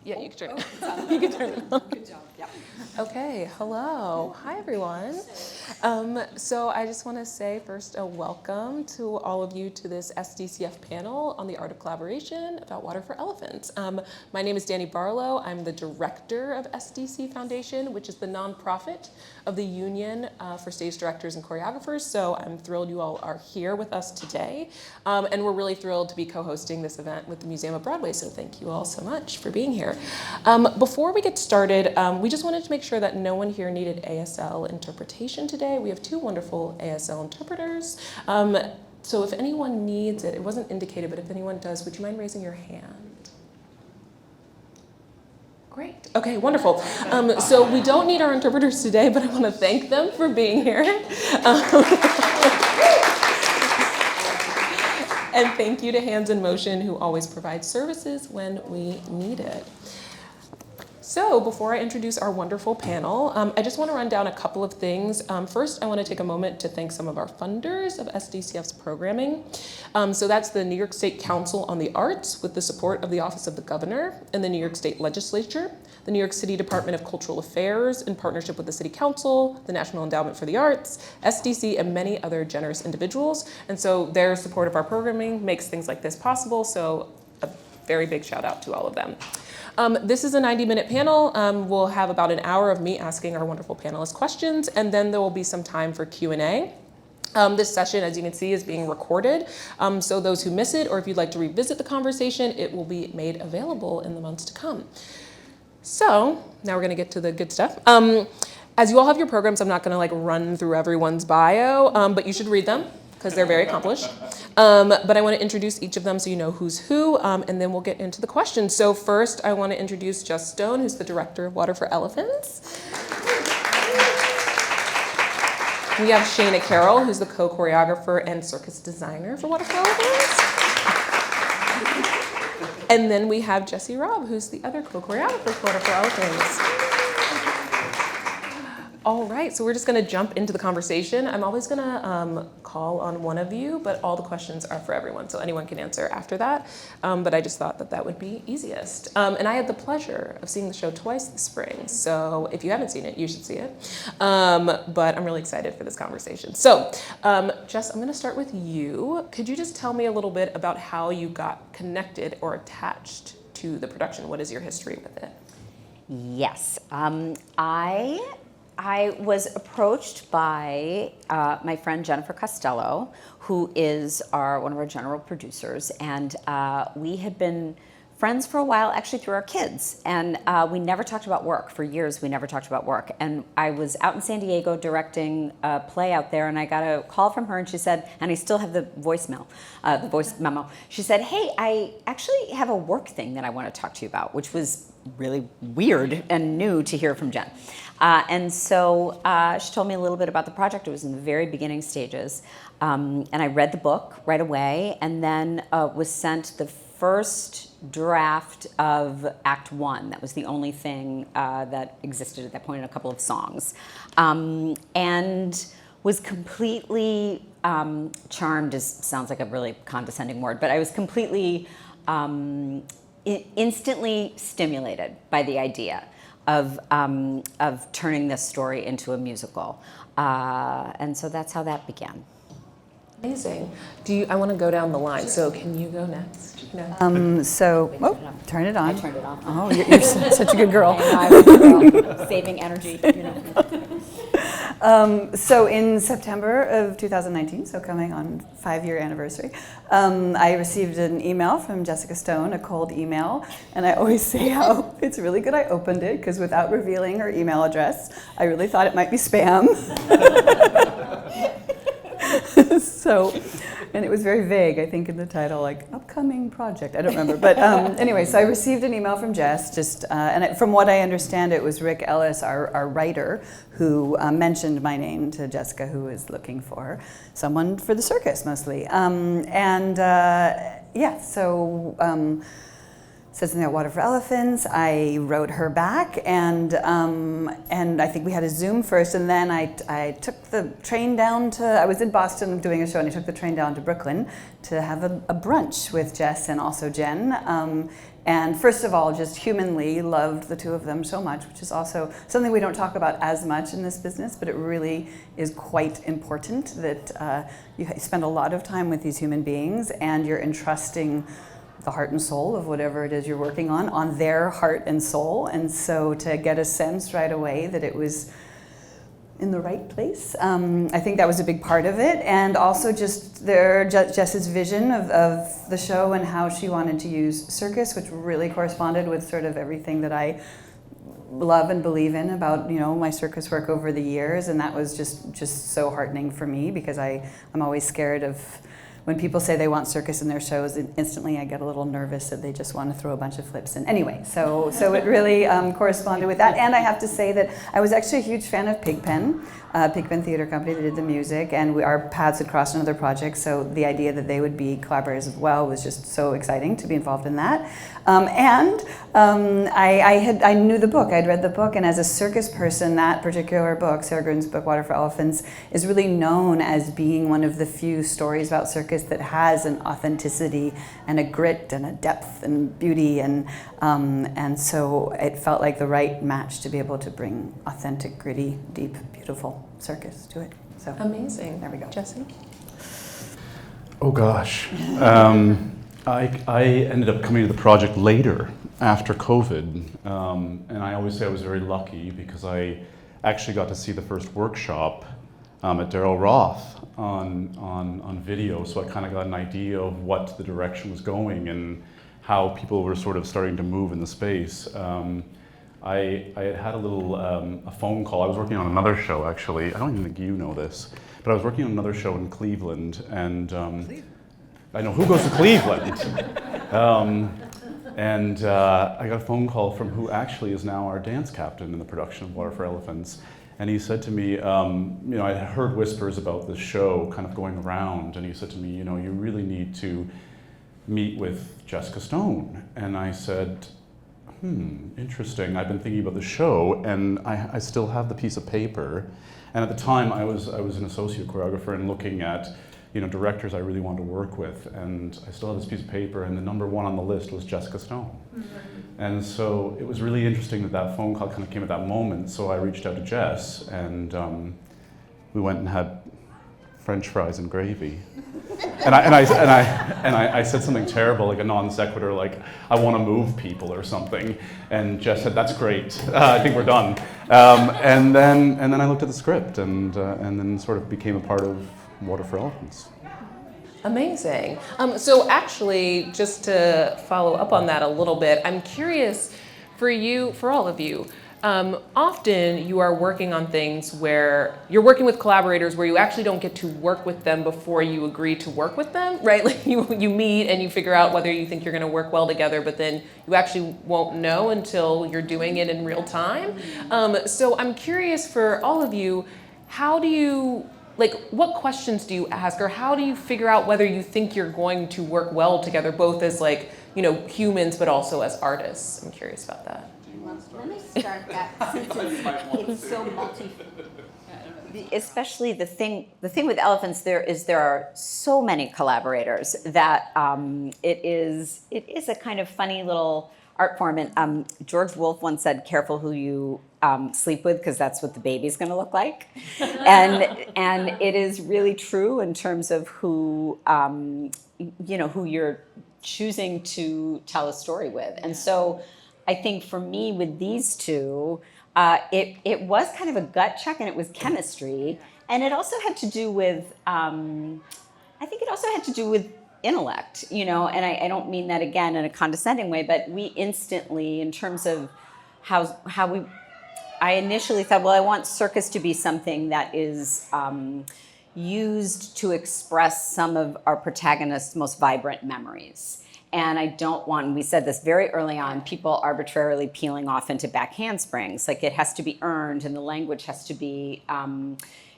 Yeah, you can turn it on. You can turn it on. Good job. Yeah. Okay, hello. Hi, everyone. So I just want to say first a welcome to all of you to this SDCF panel on the art of collaboration about water for elephants. My name is Danny Barlow. I'm the director of SDC Foundation, which is the nonprofit of the Union for Stage Directors and Choreographers. So I'm thrilled you all are here with us today. And we're really thrilled to be co-hosting this event with the Museum of Broadway. So thank you all so much for being here. Before we get started, we just wanted to make sure that no one here needed ASL interpretation today. We have two wonderful ASL interpreters. So if anyone needs it, it wasn't indicated, but if anyone does, would you mind raising your hand? Great. Okay, wonderful. So we don't need our interpreters today, but I want to thank them for being here. And thank you to Hands in Motion, who always provides services when we need it. So before I introduce our wonderful panel, I just want to run down a couple of things. First, I want to take a moment to thank some of our funders of SDCF's programming. So that's the New York State Council on the Arts with the support of the Office of the Governor and the New York State Legislature, the New York City Department of Cultural Affairs in partnership with the City Council, the National Endowment for the Arts, SDC, and many other generous individuals. And so their support of our programming makes things like this possible. So a very big shout out to all of them. This is a 90-minute panel. We'll have about an hour of me asking our wonderful panelists questions, and then there will be some time for Q&A. This session, as you can see, is being recorded. So those who miss it, or if you'd like to revisit the conversation, it will be made available in the months to come. So now we're going to get to the good stuff. As you all have your programs, I'm not going to run through everyone's bio, but you should read them because they're very accomplished. But I want to introduce each of them so you know who's who, and then we'll get into the questions. So first, I want to introduce Jess Stone, who's the director of Water for Elephants. We have Shana Carroll, who's the co-choreographer and circus designer for Water for Elephants. And then we have Robb, who's the other co-choreographer for Water for Elephants. All right, so we're just going to jump into the conversation. I'm always going to call on one of you, but all the questions are for everyone, so anyone can answer after that. But I just thought that that would be easiest. And I had the pleasure of seeing the show twice this spring, so if you haven't seen it, you should see it. But I'm really excited for this conversation. So, Jess, I'm going to start with you. Could you just tell me a little bit about how you got connected or attached to the production? What is your history with it? Yes. I was approached by my friend Jennifer Costello, who is one of our general producers, and we had been friends for a while, actually through our kids, and we never talked about work. For years, we never talked about work. And I was out in San Diego directing a play out there, and I got a call from her, and she said, and I still have the voice memo. She said, "Hey, I actually have a work thing that I want to talk to you about," which was really weird and new to hear from Jen. And so she told me a little bit about the project. It was in the very beginning stages. And I read the book right away, and then was sent the first draft of Act 1. That was the only thing that existed at that point, and a couple of songs. And was completely charmed, sounds like a really condescending word, but I was completely instantly stimulated by the idea of turning this story into a musical. And so that's how that began. Amazing. I want to go down the line, so can you go next? No. Turn it on. I turned it off. Oh, you're such a good girl. I was a girl, saving energy, you know. So in September of 2019, so coming on 5-year anniversary, I received an email from Jessica Stone, a cold email, and I always say how it's really good I opened it, because without revealing her email address, I really thought it might be spam. And it was very vague, I think, in the title, like upcoming project. I don't remember, but anyway, so I received an email from Jess, from what I understand, it was Rick Ellis, our writer, who mentioned my name to Jessica, who was looking for someone for the circus mostly, said something about Water for Elephants. I wrote her back, and I think we had a Zoom first, and then I took the train down to, I was in Boston doing a show, and I took the train down to Brooklyn to have a brunch with Jess and also Jen. and first of all, just humanly loved the two of them so much, which is also something we don't talk about as much in this business, but it really is quite important that you spend a lot of time with these human beings and you're entrusting the heart and soul of whatever it is you're working on their heart and soul. And so to get a sense right away that it was in the right place, I think that was a big part of it. And also just Jess's vision of the show and how she wanted to use circus, which really corresponded with sort of everything that I love and believe in about, you know, my circus work over the years. And that was just so heartening for me, because I'm always scared of when people say they want circus in their shows, instantly I get a little nervous that they just want to throw a bunch of flips in. Anyway, so it really corresponded with that. And I have to say that I was actually a huge fan of Pigpen Theater Company that did the music, and our paths had crossed on other projects, so the idea that they would be collaborators as well was just so exciting to be involved in that. I knew the book, I'd read the book, and as a circus person, that particular book, Sarah Grun's book, Water for Elephants, is really known as being one of the few stories about circus that has an authenticity and a grit and a depth and beauty, and so it felt like the right match to be able to bring authentic, gritty, deep, beautiful circus to it. So amazing. There we go. Jesse? Oh gosh. I ended up coming to the project later, after COVID, and I always say I was very lucky because I actually got to see the first workshop at Daryl Roth on video, so I kind of got an idea of what the direction was going and how people were sort of starting to move in the space. I had a little a phone call. I was working on another show, actually. I don't even think you know this, but I was working on another show in Cleveland, and I know who goes to Cleveland. I got a phone call from who actually is now our dance captain in the production of Water for Elephants. And he said to me, you know, I had heard whispers about this show kind of going around, and he said to me, you know, you really need to meet with Jessica Stone. And I said, interesting. I've been thinking about the show, and I still have the piece of paper. And at the time, I was an associate choreographer and looking at, you know, directors I really wanted to work with, and I still have this piece of paper, and the number one on the list was Jessica Stone. And so it was really interesting that phone call kind of came at that moment. So I reached out to Jess, and we went and had French fries and gravy. And I said something terrible, like a non sequitur, like I want to move people or something. And Jess said, "That's great. I think we're done." And then I looked at the script, and then sort of became a part of Water for Elephants. Amazing. So actually, just to follow up on that a little bit, I'm curious for all of you, often you are working on things where you're working with collaborators where you actually don't get to work with them before you agree to work with them, right? Like you meet and you figure out whether you think you're going to work well together, but then you actually won't know until you're doing it in real time. So I'm curious for all of you, how do you, like, what questions do you ask, or how do you figure out whether you think you're going to work well together, both as, like, you know, humans, but also as artists? I'm curious about that. Let me start that, since it's so especially the thing with elephants there are so many collaborators that it is a kind of funny little art form. And George Wolfe once said, "Careful who you sleep with, because that's what the baby's going to look like." and it is really true in terms of who who you're choosing to tell a story with. And so I think for me with these two, it was kind of a gut check, and it was chemistry, and it also had to do with intellect, you know. And I don't mean that again in a condescending way, but we instantly, in terms of I initially thought, well, I want circus to be something that is used to express some of our protagonists' most vibrant memories. And I don't want, we said this very early on, people arbitrarily peeling off into back handsprings. Like, it has to be earned, and the language has to be,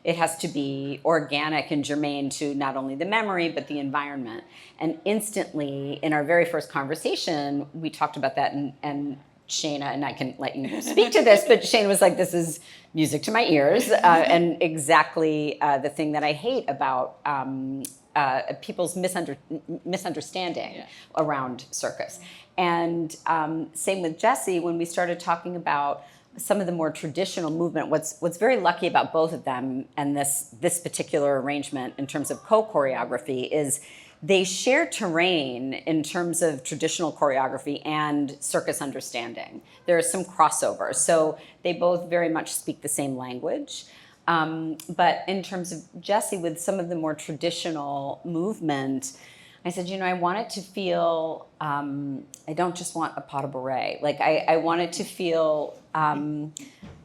it has to be organic and germane to not only the memory, but the environment. And instantly, in our very first conversation, we talked about that, and Shana, and I can let you speak to this, but Shana was like, "This is music to my ears," and exactly the thing that I hate about people's misunderstanding around circus. And same with Jessie, when we started talking about some of the more traditional movement, what's very lucky about both of them and this particular arrangement in terms of co-choreography is they share terrain in terms of traditional choreography and circus understanding. There is some crossover. So they both very much speak the same language. But in terms of Jessie, with some of the more traditional movement, I said, I want it to feel, I don't just want a pas de bourrée. Like I want it to feel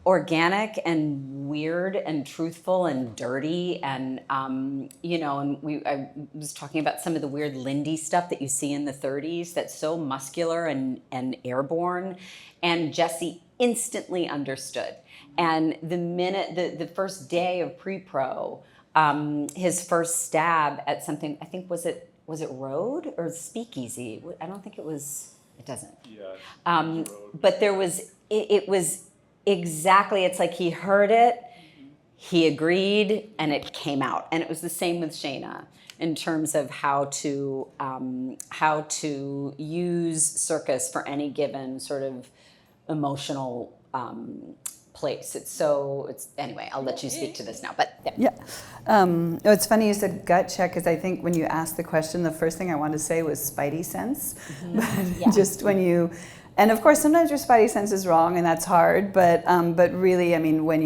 organic and weird and truthful and dirty and and I was talking about some of the weird Lindy stuff that you see in the 30s that's so muscular and airborne, and Jessie instantly understood. And the minute the first day of pre-pro, his first stab at something, I think was it Road or Speakeasy? I don't think it was. It doesn't. Yeah. But there was. It was exactly. It's like he heard it, he agreed, and it came out. And it was the same with Shana in terms of how to use circus for any given sort of emotional place. Anyway, I'll let you speak to this now, but yeah. It's funny you said gut check, because I think when you asked the question, the first thing I wanted to say was spidey sense. Yeah. Just when you, and of course sometimes your spidey sense is wrong and that's hard, but really, I mean, when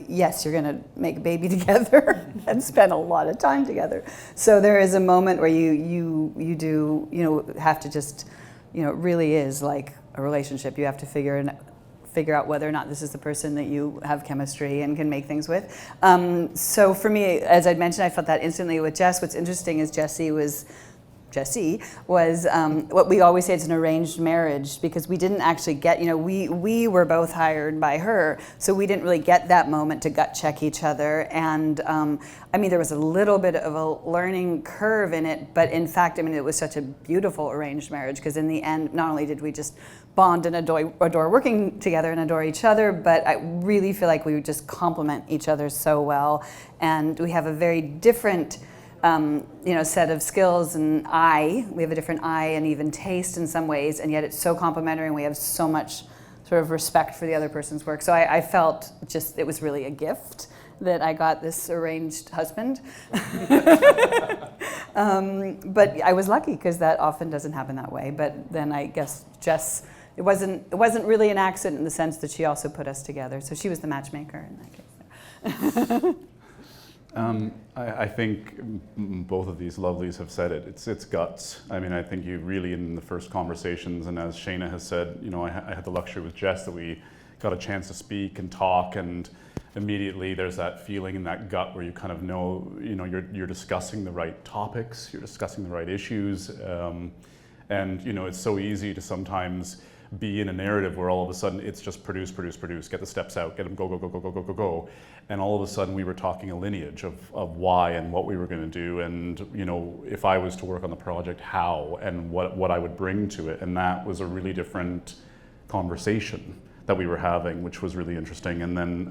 yes, you're gonna make a baby together and spend a lot of time together. So there is a moment where you do, have to just, it really is like a relationship. You have to figure out whether or not this is the person that you have chemistry and can make things with. So for me, as I'd mentioned, I felt that instantly with Jess. What's interesting is Jessie was what we always say, it's an arranged marriage, because we didn't actually get, we were both hired by her, so we didn't really get that moment to gut check each other. And there was a little bit of a learning curve in it, but in fact, it was such a beautiful arranged marriage, because in the end, not only did we just bond and adore working together and adore each other, but I really feel like we would just complement each other so well. And we have a very different set of skills and we have a different eye and even taste in some ways, and yet it's so complementary and we have so much sort of respect for the other person's work. So I felt it was really a gift that I got this arranged husband. But I was lucky, because that often doesn't happen that way. But then I guess Jess, it wasn't really an accident in the sense that she also put us together. So she was the matchmaker in that case. I think both of these lovelies have said it. It's guts. I think you really, in the first conversations, and as Shana has said, I had the luxury with Jess that we got a chance to speak and talk, and immediately there's that feeling in that gut where you kind of know, you're discussing the right topics, you're discussing the right issues, and it's so easy to sometimes be in a narrative where all of a sudden it's just produce, get the steps out, get them go. And all of a sudden we were talking a lineage of why and what we were going to do, and if I was to work on the project, how and what I would bring to it. And that was a really different conversation that we were having, which was really interesting. And then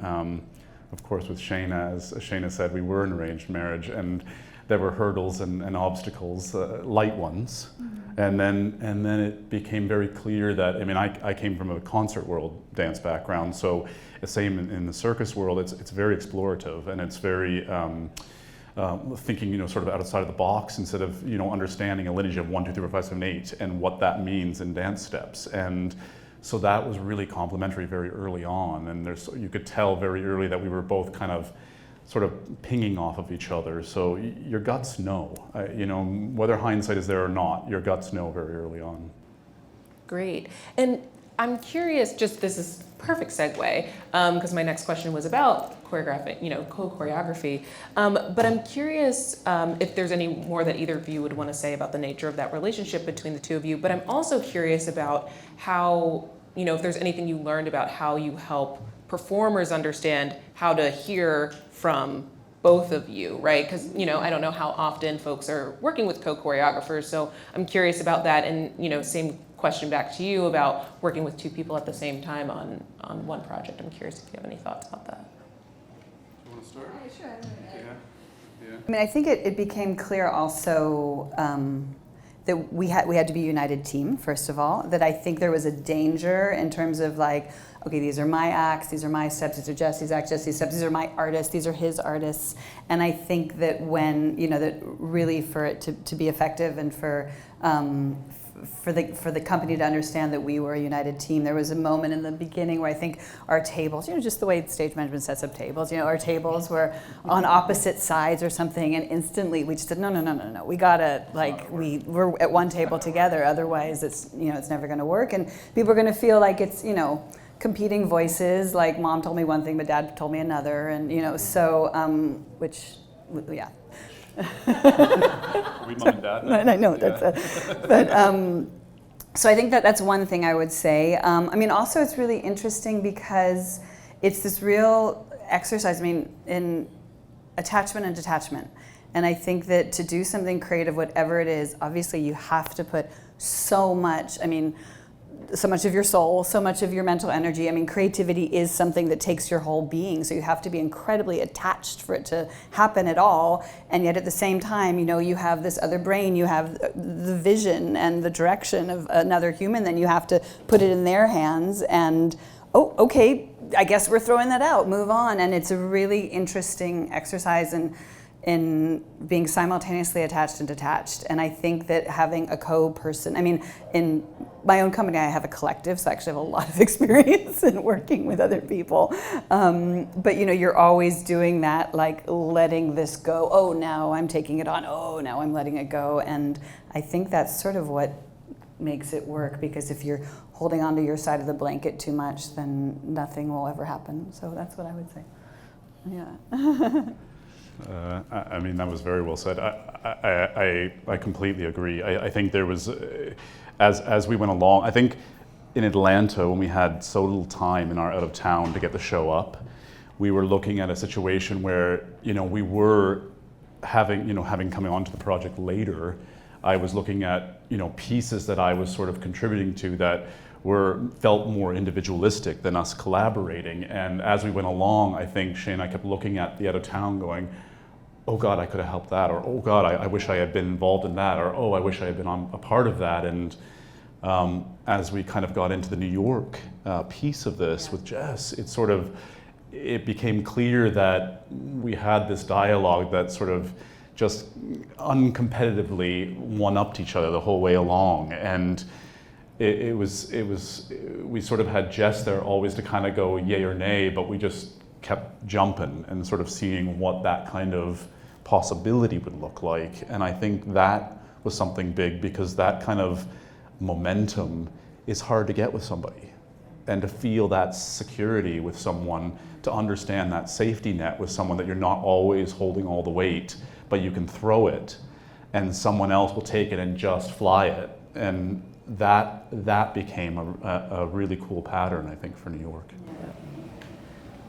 of course with Shana, as Shana said, we were an arranged marriage, and there were hurdles and obstacles, light ones. And then it became very clear that, I came from a concert world dance background, so the same in the circus world, it's very explorative, and it's very thinking, sort of outside of the box, instead of, understanding a lineage of 1, 2, 3, 4, 5, 7, 8, and what that means in dance steps. And so that was really complementary very early on, and you could tell very early that we were both kind of sort of pinging off of each other. So your guts know, whether hindsight is there or not, your guts know very early on. Great. And I'm curious, this is perfect segue, because my next question was about choreographing, co-choreography. But I'm curious if there's any more that either of you would want to say about the nature of that relationship between the two of you. But I'm also curious about how, if there's anything you learned about how you help performers understand how to hear from both of you, right? Because, I don't know how often folks are working with co-choreographers, so I'm curious about that. And, same question back to you about working with two people at the same time on one project. I'm curious if you have any thoughts about that. Do you want to start? Sure. I mean, I think it became clear also that we had to be a united team, first of all, that I think there was a danger in terms of like, okay, these are my acts, these are my steps, these are Jesse's acts, Jesse's steps, these are my artists, these are his artists. And I think that when, that really for it to be effective and for the company to understand that we were a united team, there was a moment in the beginning where I think our tables, just the way stage management sets up tables, our tables were on opposite sides or something, and instantly we just said, no, we gotta, like, we're at one table together, otherwise it's, it's never gonna work, and people are gonna feel like it's, competing voices, like mom told me one thing but dad told me another, and which, yeah. We mom and dad. I know that's but so I think that's one thing I would say. I mean, also it's really interesting because it's this real exercise. I mean, in attachment and detachment, and I think that to do something creative, whatever it is, obviously you have to put so much. I mean, so much of your soul, so much of your mental energy. I mean, creativity is something that takes your whole being, so you have to be incredibly attached for it to happen at all. And yet at the same time, you have this other brain, you have the vision and the direction of another human, then you have to put it in their hands and, oh, okay, I guess we're throwing that out, move on. And it's a really interesting exercise in being simultaneously attached and detached. And I think that having a co-person, I mean, in my own company, I have a collective, so I actually have a lot of experience in working with other people. But you're always doing that, like letting this go. Oh, now I'm taking it on. Oh, now I'm letting it go. And I think that's sort of what makes it work, because if you're holding onto your side of the blanket too much, then nothing will ever happen. So that's what I would say. Yeah. I mean, that was very well said. I completely agree. I think there was, as we went along, I think in Atlanta, when we had so little time in our out of town to get the show up, we were looking at a situation where, we were having coming onto the project later, I was looking at, pieces that I was sort of contributing to that felt more individualistic than us collaborating. And as we went along, I think Shane and I kept looking at the out of town going, oh God, I could have helped that, or oh God, I wish I had been involved in that, or oh, I wish I had been on a part of that. And as we kind of got into the New York piece of this with Jess, it became clear that we had this dialogue that sort of just uncompetitively one-upped each other the whole way along. And it was we sort of had Jess there always to kind of go yay or nay, but we just kept jumping and sort of seeing what that kind of possibility would look like. And I think that was something big, because that kind of momentum is hard to get with somebody. And to feel that security with someone, to understand that safety net with someone, that you're not always holding all the weight, but you can throw it and someone else will take it and just fly it. And that became a really cool pattern, I think, for New York. Yeah.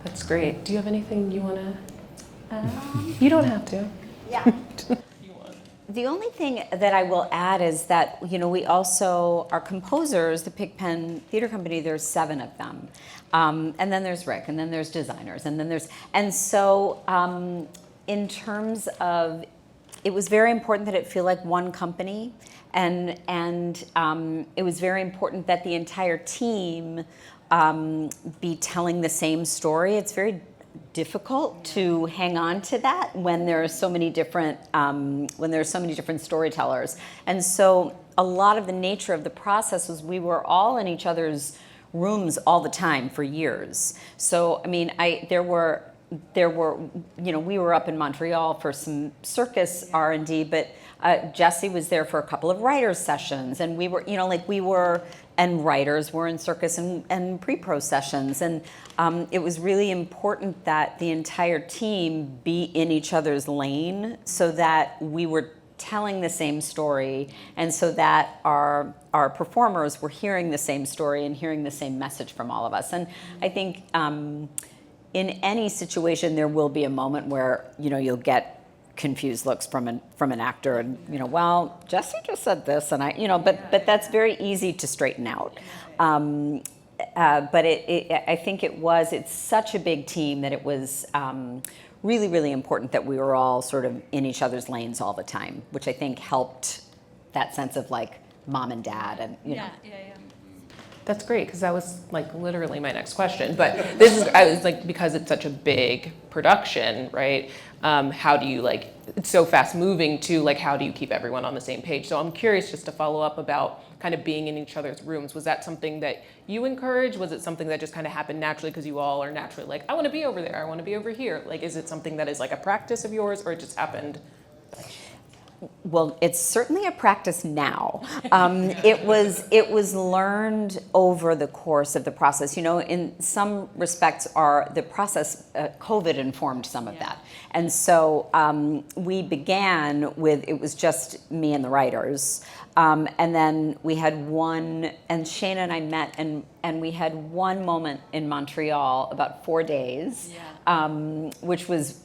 That's great. Do you have anything you want to add? You don't have to. Yeah. The only thing that I will add is that, we also, our composers, the Pigpen Theater Company, there's 7 of them. And then there's Rick, and then there's designers, and so in terms of, it was very important that it feel like one company, and it was very important that the entire team be telling the same story. It's very difficult to hang on to that when there are so many different storytellers. And so a lot of the nature of the process was we were all in each other's rooms all the time for years. So I mean, there were we were up in Montreal for some circus R&D, but Jesse was there for a couple of writers' sessions, and we were, and writers were in circus and pre-pro sessions, and it was really important that the entire team be in each other's lane so that we were telling the same story, and so that our performers were hearing the same story and hearing the same message from all of us. And I think in any situation there will be a moment where you'll get confused looks from an actor, and well, Jesse just said this, and but that's very easy to straighten out. But I think it's such a big team that it was really, really important that we were all sort of in each other's lanes all the time, which I think helped that sense of like mom and dad and, you know. Yeah. That's great, because that was like literally my next question. But this is, I was like, because it's such a big production, right? How do you like, it's so fast moving too, like how do you keep everyone on the same page? So I'm curious just to follow up about kind of being in each other's rooms. Was that something that you encouraged? Was it something that just kind of happened naturally because you all are naturally like, I want to be over there, I want to be over here? Like, is it something that is like a practice of yours, or it just happened? Well, it's certainly a practice now. It was learned over the course of the process. You know, in some respects, the process, COVID informed some of that. And so we began with, it was just me and the writers. And then we had one, and Shana and I met, and we had one moment in Montreal, about 4 days, which was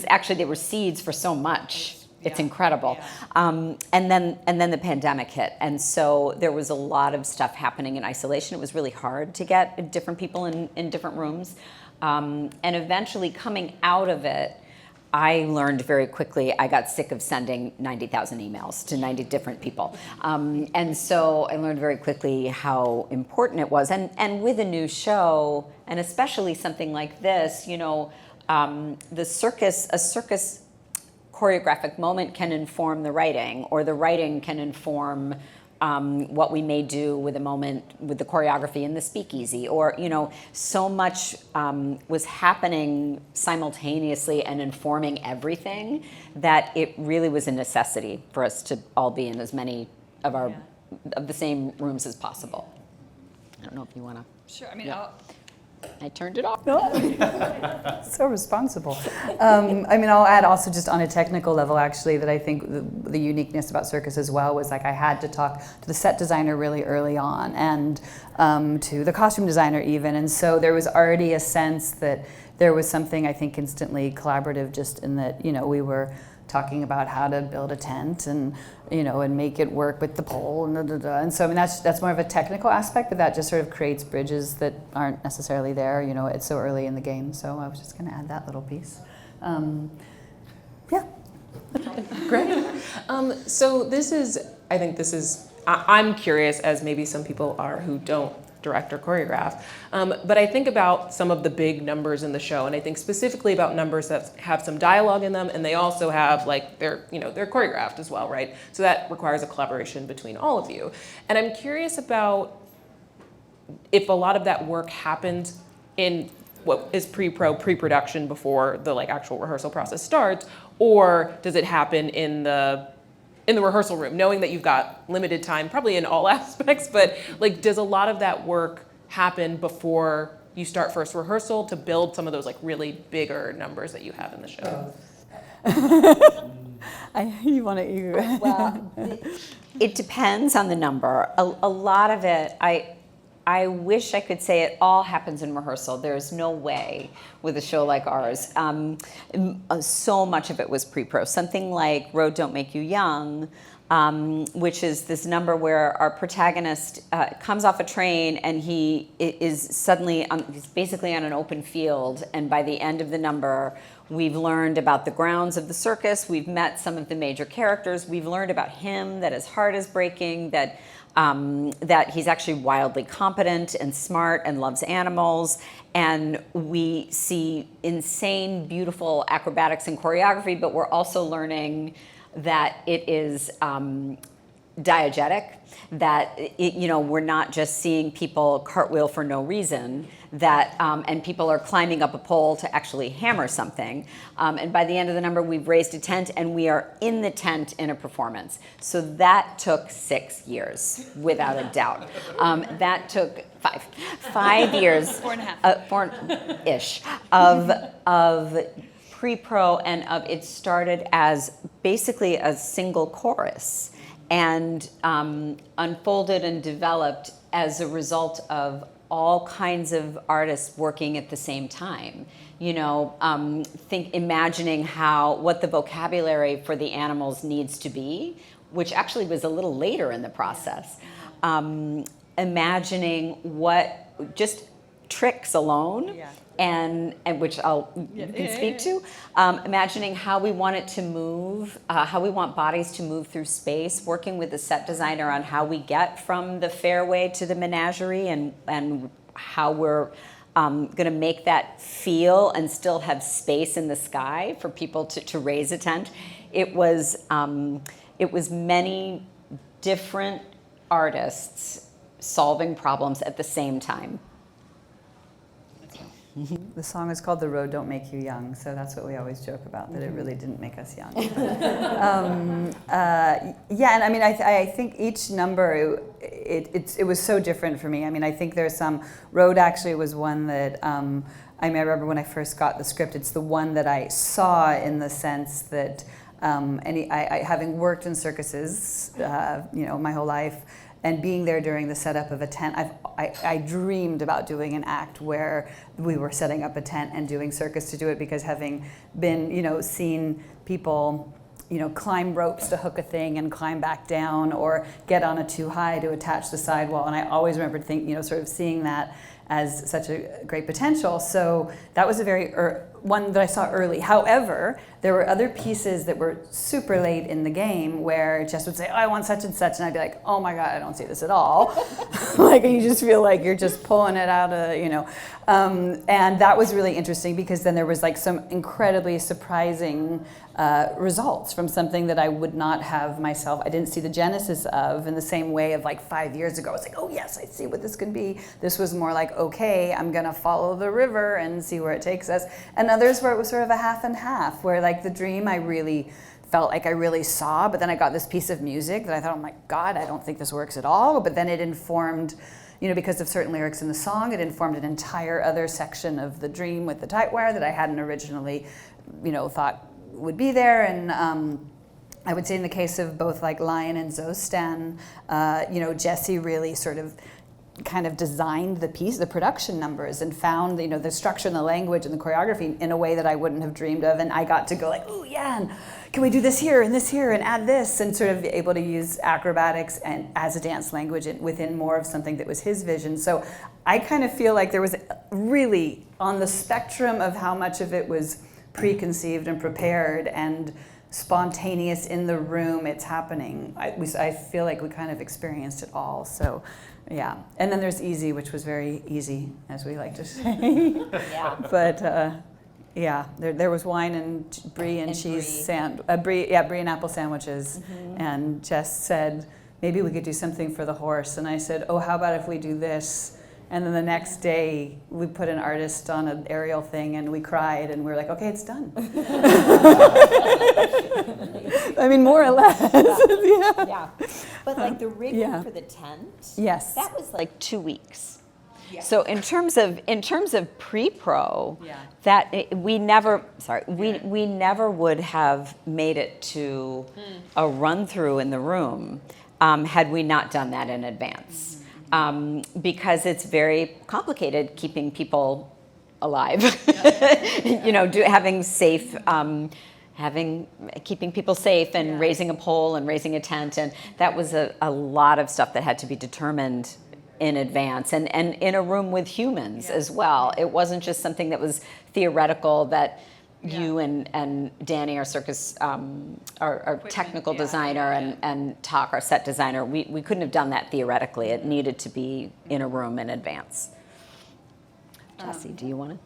actually, they were seeds for so much. It's incredible. And then the pandemic hit. And so there was a lot of stuff happening in isolation. It was really hard to get different people in different rooms. And eventually coming out of it, I learned very quickly, I got sick of sending 90,000 emails to 90 different people. And so I learned very quickly how important it was. And with a new show, and especially something like this, you know, a circus choreographic moment can inform the writing, or the writing can inform what we may do with a moment with the choreography in the speakeasy, or, you know, so much was happening simultaneously and informing everything that it really was a necessity for us to all be in as many of the same rooms as possible. I don't know if you want to. Sure. I mean, I turned it off. So responsible. I mean, I'll add also just on a technical level, actually, that I think the uniqueness about circus as well was like I had to talk to the set designer really early on, and to the costume designer even. And so there was already a sense that there was something, I think, instantly collaborative, just in that, you know, we were talking about how to build a tent and, you know, and make it work with the pole and And so, I mean, that's more of a technical aspect, but that just sort of creates bridges that aren't necessarily there. You know, it's so early in the game. So I was just going to add that little piece. Yeah. Great. So I'm curious, as maybe some people are who don't direct or choreograph, but I think about some of the big numbers in the show, and I think specifically about numbers that have some dialogue in them, and they also have like they're choreographed as well, right? So that requires a collaboration between all of you. And I'm curious about if a lot of that work happened in what is pre-production before the like actual rehearsal process starts, or does it happen in the rehearsal room, knowing that you've got limited time, probably in all aspects, but like, does a lot of that work happen before you start first rehearsal to build some of those like really bigger numbers that you have in the show? You want to? Well, it depends on the number. A lot of it, I wish I could say it all happens in rehearsal. There's no way with a show like ours. So much of it was pre-pro. Something like Road Don't Make You Young, which is this number where our protagonist comes off a train and he is suddenly, he's basically on an open field, and by the end of the number, we've learned about the grounds of the circus, we've met some of the major characters, we've learned about him, that his heart is breaking, that he's actually wildly competent and smart and loves animals. And we see insane, beautiful acrobatics and choreography, but we're also learning that it is diegetic, that we're not just seeing people cartwheel for no reason, that and people are climbing up a pole to actually hammer something. And by the end of the number, we've raised a tent and we are in the tent in a performance. So that took 6 years, without a doubt. That took 5 years, 4.5, 4-ish of pre-pro, and it started as basically a single chorus and unfolded and developed as a result of all kinds of artists working at the same time. Imagining what the vocabulary for the animals needs to be, which actually was a little later in the process. Imagining what just tricks alone, and which you can speak to, imagining how we want it to move, how we want bodies to move through space, working with the set designer on how we get from the fairway to the menagerie, and how we're going to make that feel and still have space in the sky for people to raise a tent. It was many different artists solving problems at the same time. The song is called "The Road Don't Make You Young," so that's what we always joke about, that it really didn't make us young. Yeah, and I mean, I think each number, it was so different for me. I mean, I think there's some, Road actually was one that, I mean, I remember when I first got the script, it's the one that I saw in the sense that, I having worked in circuses, my whole life, and being there during the setup of a tent, I dreamed about doing an act where we were setting up a tent and doing circus to do it, because having been, seen people, climb ropes to hook a thing and climb back down, or get on a too high to attach the sidewall, and I always remembered sort of seeing that as such a great potential. So that was a very one that I saw early. However, there were other pieces that were super late in the game where Jess would say, "Oh, I want such and such," and I'd be like, "Oh my God, I don't see this at all." Like, you just feel like you're just pulling it out of, and that was really interesting, because then there was like some incredibly surprising results from something that I would not have myself, I didn't see the genesis of in the same way of like 5 years ago. I was like, oh yes, I see what this can be. This was more like, okay, I'm gonna follow the river and see where it takes us. And others where it was sort of a half and half, where like the dream I really felt like I really saw, but then I got this piece of music that I thought, oh my God, I don't think this works at all. But then it informed, because of certain lyrics in the song, it informed an entire other section of the dream with the tight wire that I hadn't originally, thought would be there. And I would say in the case of both like Lion and Zostan, Jesse really sort of kind of designed the piece, the production numbers, and found the structure and the language and the choreography in a way that I wouldn't have dreamed of. And I got to go like, oh yeah, and can we do this here and add this, and sort of be able to use acrobatics and as a dance language within more of something that was his vision. So I kind of feel like there was really, on the spectrum of how much of it was preconceived and prepared and spontaneous in the room, it's happening. I feel like we kind of experienced it all. So, yeah. And then there's easy, which was very easy, as we like to say. Yeah. But yeah, there was wine and brie and cheese brie and apple sandwiches. Mm-hmm. And Jess said, maybe we could do something for the horse. And I said, oh, how about if we do this? And then the next day, we put an artist on an aerial thing, and we cried, and we were like, okay, it's done. I mean, more or less. Yeah. Yeah. But like the rigging for the tent, yes, that was like 2 weeks. Yeah. So in terms of pre-pro, we never would have made it to a run through in the room had we not done that in advance. Because it's very complicated keeping people alive, keeping people safe and raising a pole and raising a tent, and that was a lot of stuff that had to be determined in advance, and in a room with humans as well. It wasn't just something that was theoretical that you and Danny, our circus, our technical designer, and Talk, our set designer, we couldn't have done that theoretically. It needed to be in a room in advance. Jesse, do you want to?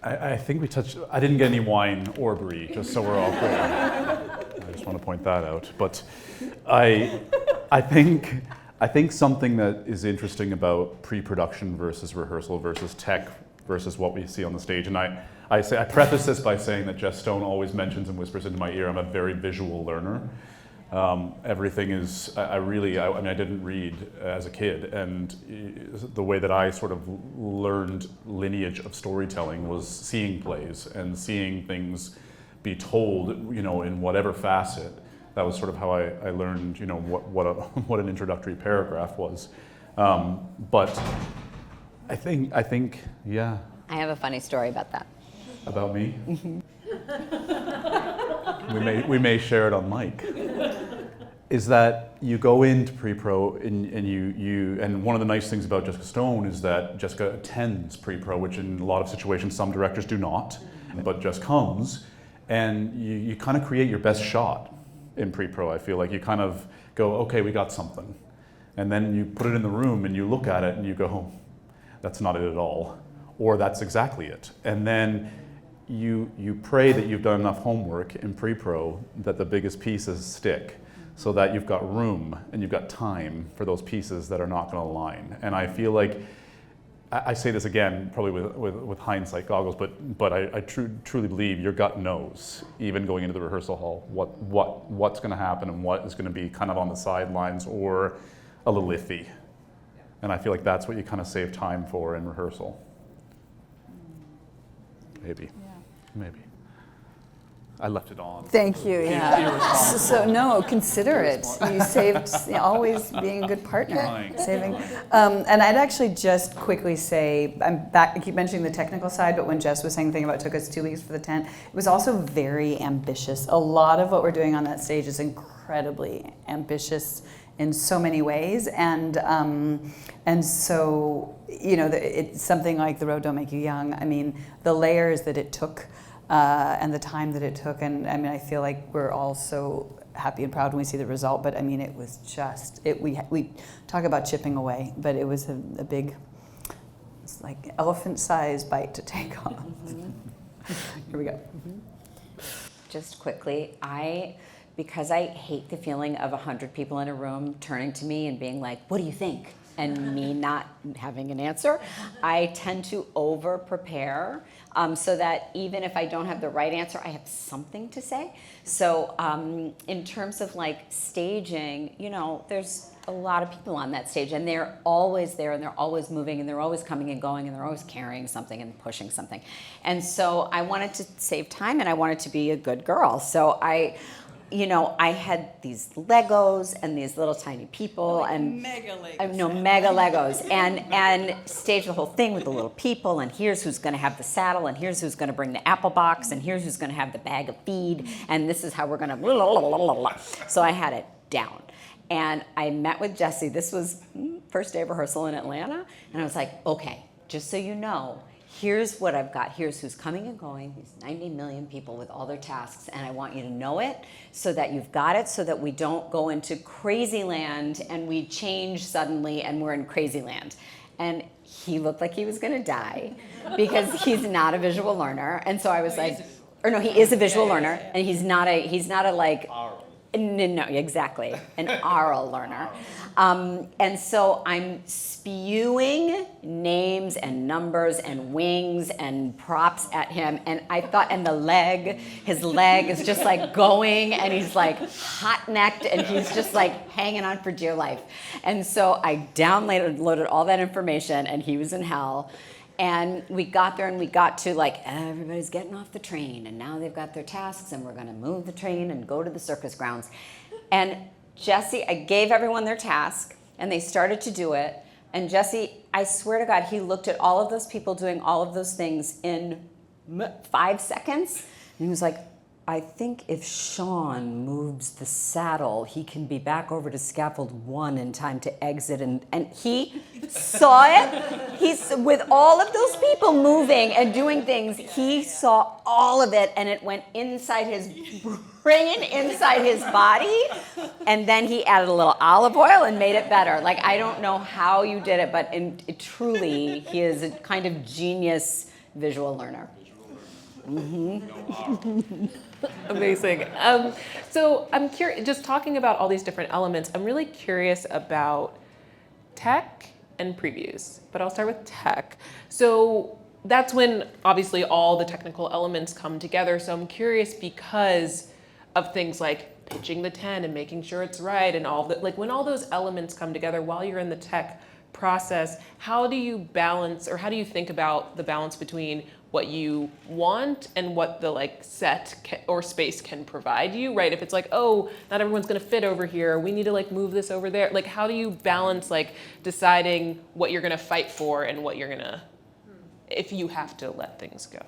I think we touched, I didn't get any wine or brie, just so we're all clear. I just want to point that out. But I think something that is interesting about pre-production versus rehearsal versus tech versus what we see on the stage. And I preface this by saying that Jess Stone always mentions and whispers into my ear, I'm a very visual learner. Everything is, I didn't read as a kid, and the way that I sort of learned lineage of storytelling was seeing plays and seeing things be told, in whatever facet. That was sort of how I learned, what an introductory paragraph was. But I think, yeah. I have a funny story about that. About me? Mm-hmm. We may share it on mic. is that you go into pre-pro and one of the nice things about Jessica Stone is that Jessica attends pre-pro, which in a lot of situations some directors do not, but just comes, and you kind of create your best shot in pre-pro. I feel like you kind of go, okay, we got something, and then you put it in the room and you look at it and you go, that's not it at all, or that's exactly it, and then you pray that you've done enough homework in pre-pro that the biggest pieces stick, so that you've got room and you've got time for those pieces that are not going to align. And I feel like, I say this again, probably with hindsight goggles, but I truly believe your gut knows, even going into the rehearsal hall, what's going to happen and what is going to be kind of on the sidelines or a little iffy. And I feel like that's what you kind of save time for in rehearsal. Maybe. Maybe. I left it on. Thank you. Yeah. So no, consider it. You saved always being a good partner. Saving. And I'd actually just quickly say, I'm back. I keep mentioning the technical side, but when Jess was saying the thing about it took us 2 weeks for the tent, it was also very ambitious. A lot of what we're doing on that stage is incredibly ambitious in so many ways, and so it's something like The Road Don't Make You Young. I mean, the layers that it took. And the time that it took, and I mean, I feel like we're all so happy and proud when we see the result. But I mean, it was just we talk about chipping away, but it was a big, it's like elephant-sized bite to take off. Here we go. Just quickly, because I hate the feeling of 100 people in a room turning to me and being like, "What do you think?" and me not having an answer, I tend to over-prepare so that even if I don't have the right answer, I have something to say. So in terms of like staging, there's a lot of people on that stage, and they're always there, and they're always moving, and they're always coming and going, and they're always carrying something and pushing something. And so I wanted to save time, and I wanted to be a good girl. So I had these Legos and these little tiny people, and mega Legos, and stage the whole thing with the little people, and here's who's going to have the saddle, and here's who's going to bring the apple box, and here's who's going to have the bag of feed, and this is how we're going to blah, blah, blah, blah, blah. So I had it down. And I met with Jessie. This was first day of rehearsal in Atlanta, and I was like, okay, just so you know, here's what I've got. Here's who's coming and going, these 90 million people with all their tasks, and I want you to know it so that you've got it, so that we don't go into crazy land and we change suddenly and we're in crazy land. And he looked like he was gonna die because he's not a visual learner. And so I was he is a visual learner, and he's not a like, no, exactly, an oral learner. And so I'm spewing names and numbers and wings and props at him, and I thought, and his leg is just like going, and he's like hot-necked, and he's just like hanging on for dear life. And so I downloaded all that information, and he was in hell. And we got there, and we got to like, everybody's getting off the train, and now they've got their tasks, and we're gonna move the train and go to the circus grounds. And Jessie, I gave everyone their task, and they started to do it. And Jessie, I swear to God, he looked at all of those people doing all of those things in 5 seconds, and he was like, I think if Sean moves the saddle, he can be back over to scaffold 1 in time to exit. And he saw it. He's with all of those people moving and doing things. He saw all of it, and it went inside his brain, inside his body. And then he added a little olive oil and made it better. Like, I don't know how you did it, but truly, he is a kind of genius visual learner. Mm-hmm. Amazing. So I'm curious, just talking about all these different elements, I'm really curious about tech and previews, but I'll start with tech. So that's when obviously all the technical elements come together. So I'm curious because of things like pitching the 10 and making sure it's right and all that, like when all those elements come together while you're in the tech process, how do you balance, or how do you think about the balance between what you want and what the like set or space can provide you, right? If it's like, oh, not everyone's gonna fit over here, we need to like move this over there. Like, how do you balance like deciding what you're gonna fight for and what you're gonna, if you have to let things go?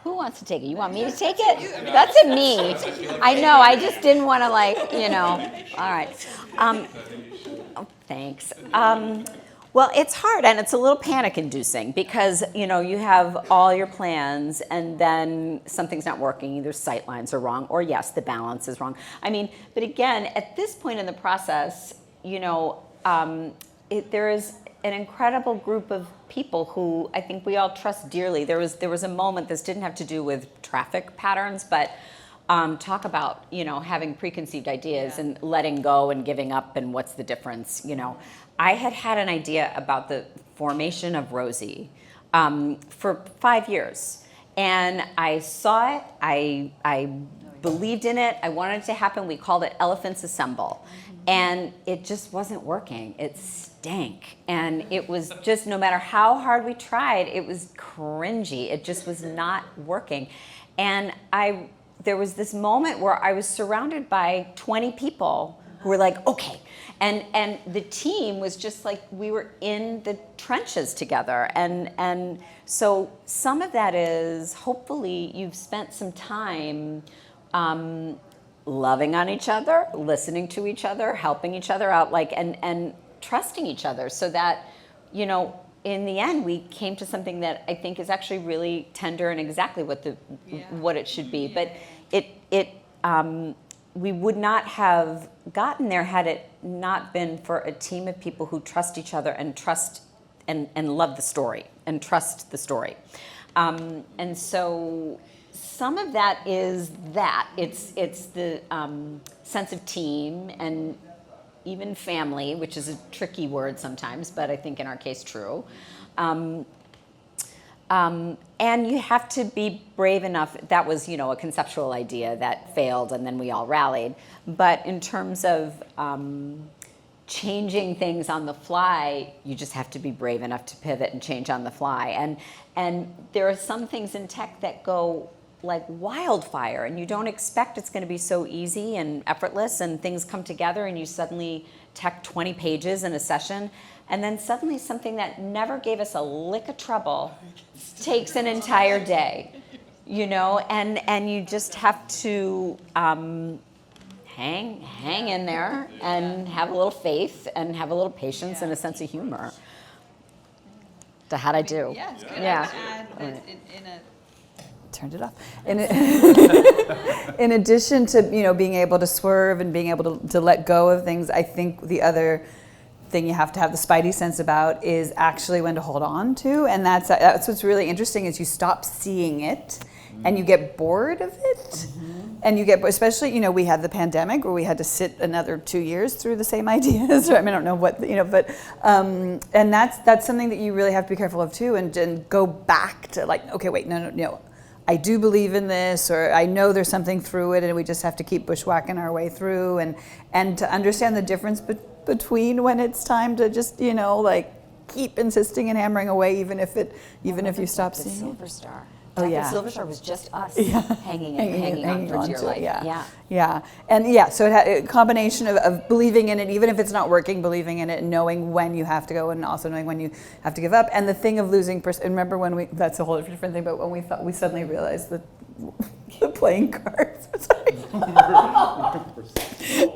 Who wants to take it? You want me to take it? That's a me. I know. I just didn't want to All right. Oh, thanks. Well, it's hard and it's a little panic-inducing because you have all your plans and then something's not working. Either sight lines are wrong, or yes, the balance is wrong. But again, at this point in the process, there is an incredible group of people who I think we all trust dearly. There was a moment. This didn't have to do with traffic patterns, but talk about having preconceived ideas and letting go and giving up and what's the difference. I had an idea about the formation of Rosie for 5 years, and I saw it. I believed in it. I wanted it to happen. We called it Elephants Assemble, and it just wasn't working. It stank, and it was just, no matter how hard we tried, it was cringy. It just was not working, and there was this moment where I was surrounded by 20 people who were like, okay. And the team was just like, we were in the trenches together. And so some of that is, hopefully you've spent some time loving on each other, listening to each other, helping each other out, and trusting each other, so that, in the end, we came to something that I think is actually really tender and exactly what it should be. But we would not have gotten there had it not been for a team of people who trust each other and trust and love the story and trust the story. And so some of that is that. It's the sense of team and even family, which is a tricky word sometimes, but I think in our case true. And you have to be brave enough. That was, a conceptual idea that failed, and then we all rallied. But in terms of changing things on the fly, you just have to be brave enough to pivot and change on the fly. And there are some things in tech that go like wildfire, and you don't expect it's going to be so easy and effortless, and things come together, and you suddenly tech 20 pages in a session. And then suddenly something that never gave us a lick of trouble takes an entire day, and you just have to hang in there and have a little faith and have a little patience and a sense of humor. How'd I do? Yes, good. Yeah. Turned it off. In addition to being able to swerve and being able to let go of things, I think the other thing you have to have the spidey sense about is actually when to hold on to, and that's what's really interesting is you stop seeing it and you get bored of it, and you get, especially we had the pandemic where we had to sit another 2 years through the same ideas. I don't know what but and that's something that you really have to be careful of too, and go back to okay, wait, no. I do believe in this, or I know there's something through it, and we just have to keep bushwhacking our way through, and to understand the difference between when it's time to just keep insisting and hammering away, even if you stop seeing it. Silver Star. Oh yeah. Silver Star was just us hanging on for dear to life. it. Yeah. And so it had a combination of believing in it, even if it's not working, believing in it, and knowing when you have to go, and also knowing when you have to give up. And the thing of losing, and remember when that's a whole different thing, but when we suddenly realized that the playing cards. Sorry.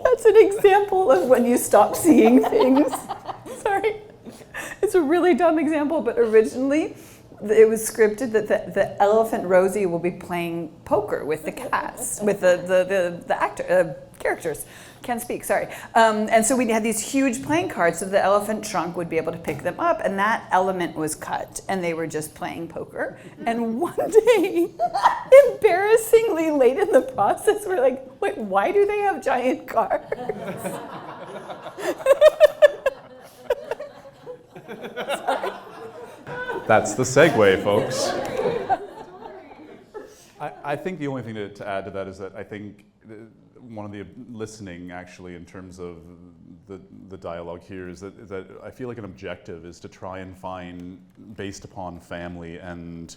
That's an example of when you stop seeing things. Sorry. It's a really dumb example, but originally it was scripted that the elephant Rosie will be playing poker with the cast, with the characters. Can't speak, sorry. And so we had these huge playing cards, so the elephant trunk would be able to pick them up, and that element was cut, and they were just playing poker. And one day, embarrassingly late in the process, we're like, wait, why do they have giant cards? Sorry. That's the segue, folks. I think the only thing to add to that is that I think one of the listening, actually, in terms of the dialogue here, is that I feel like an objective is to try and find, based upon family and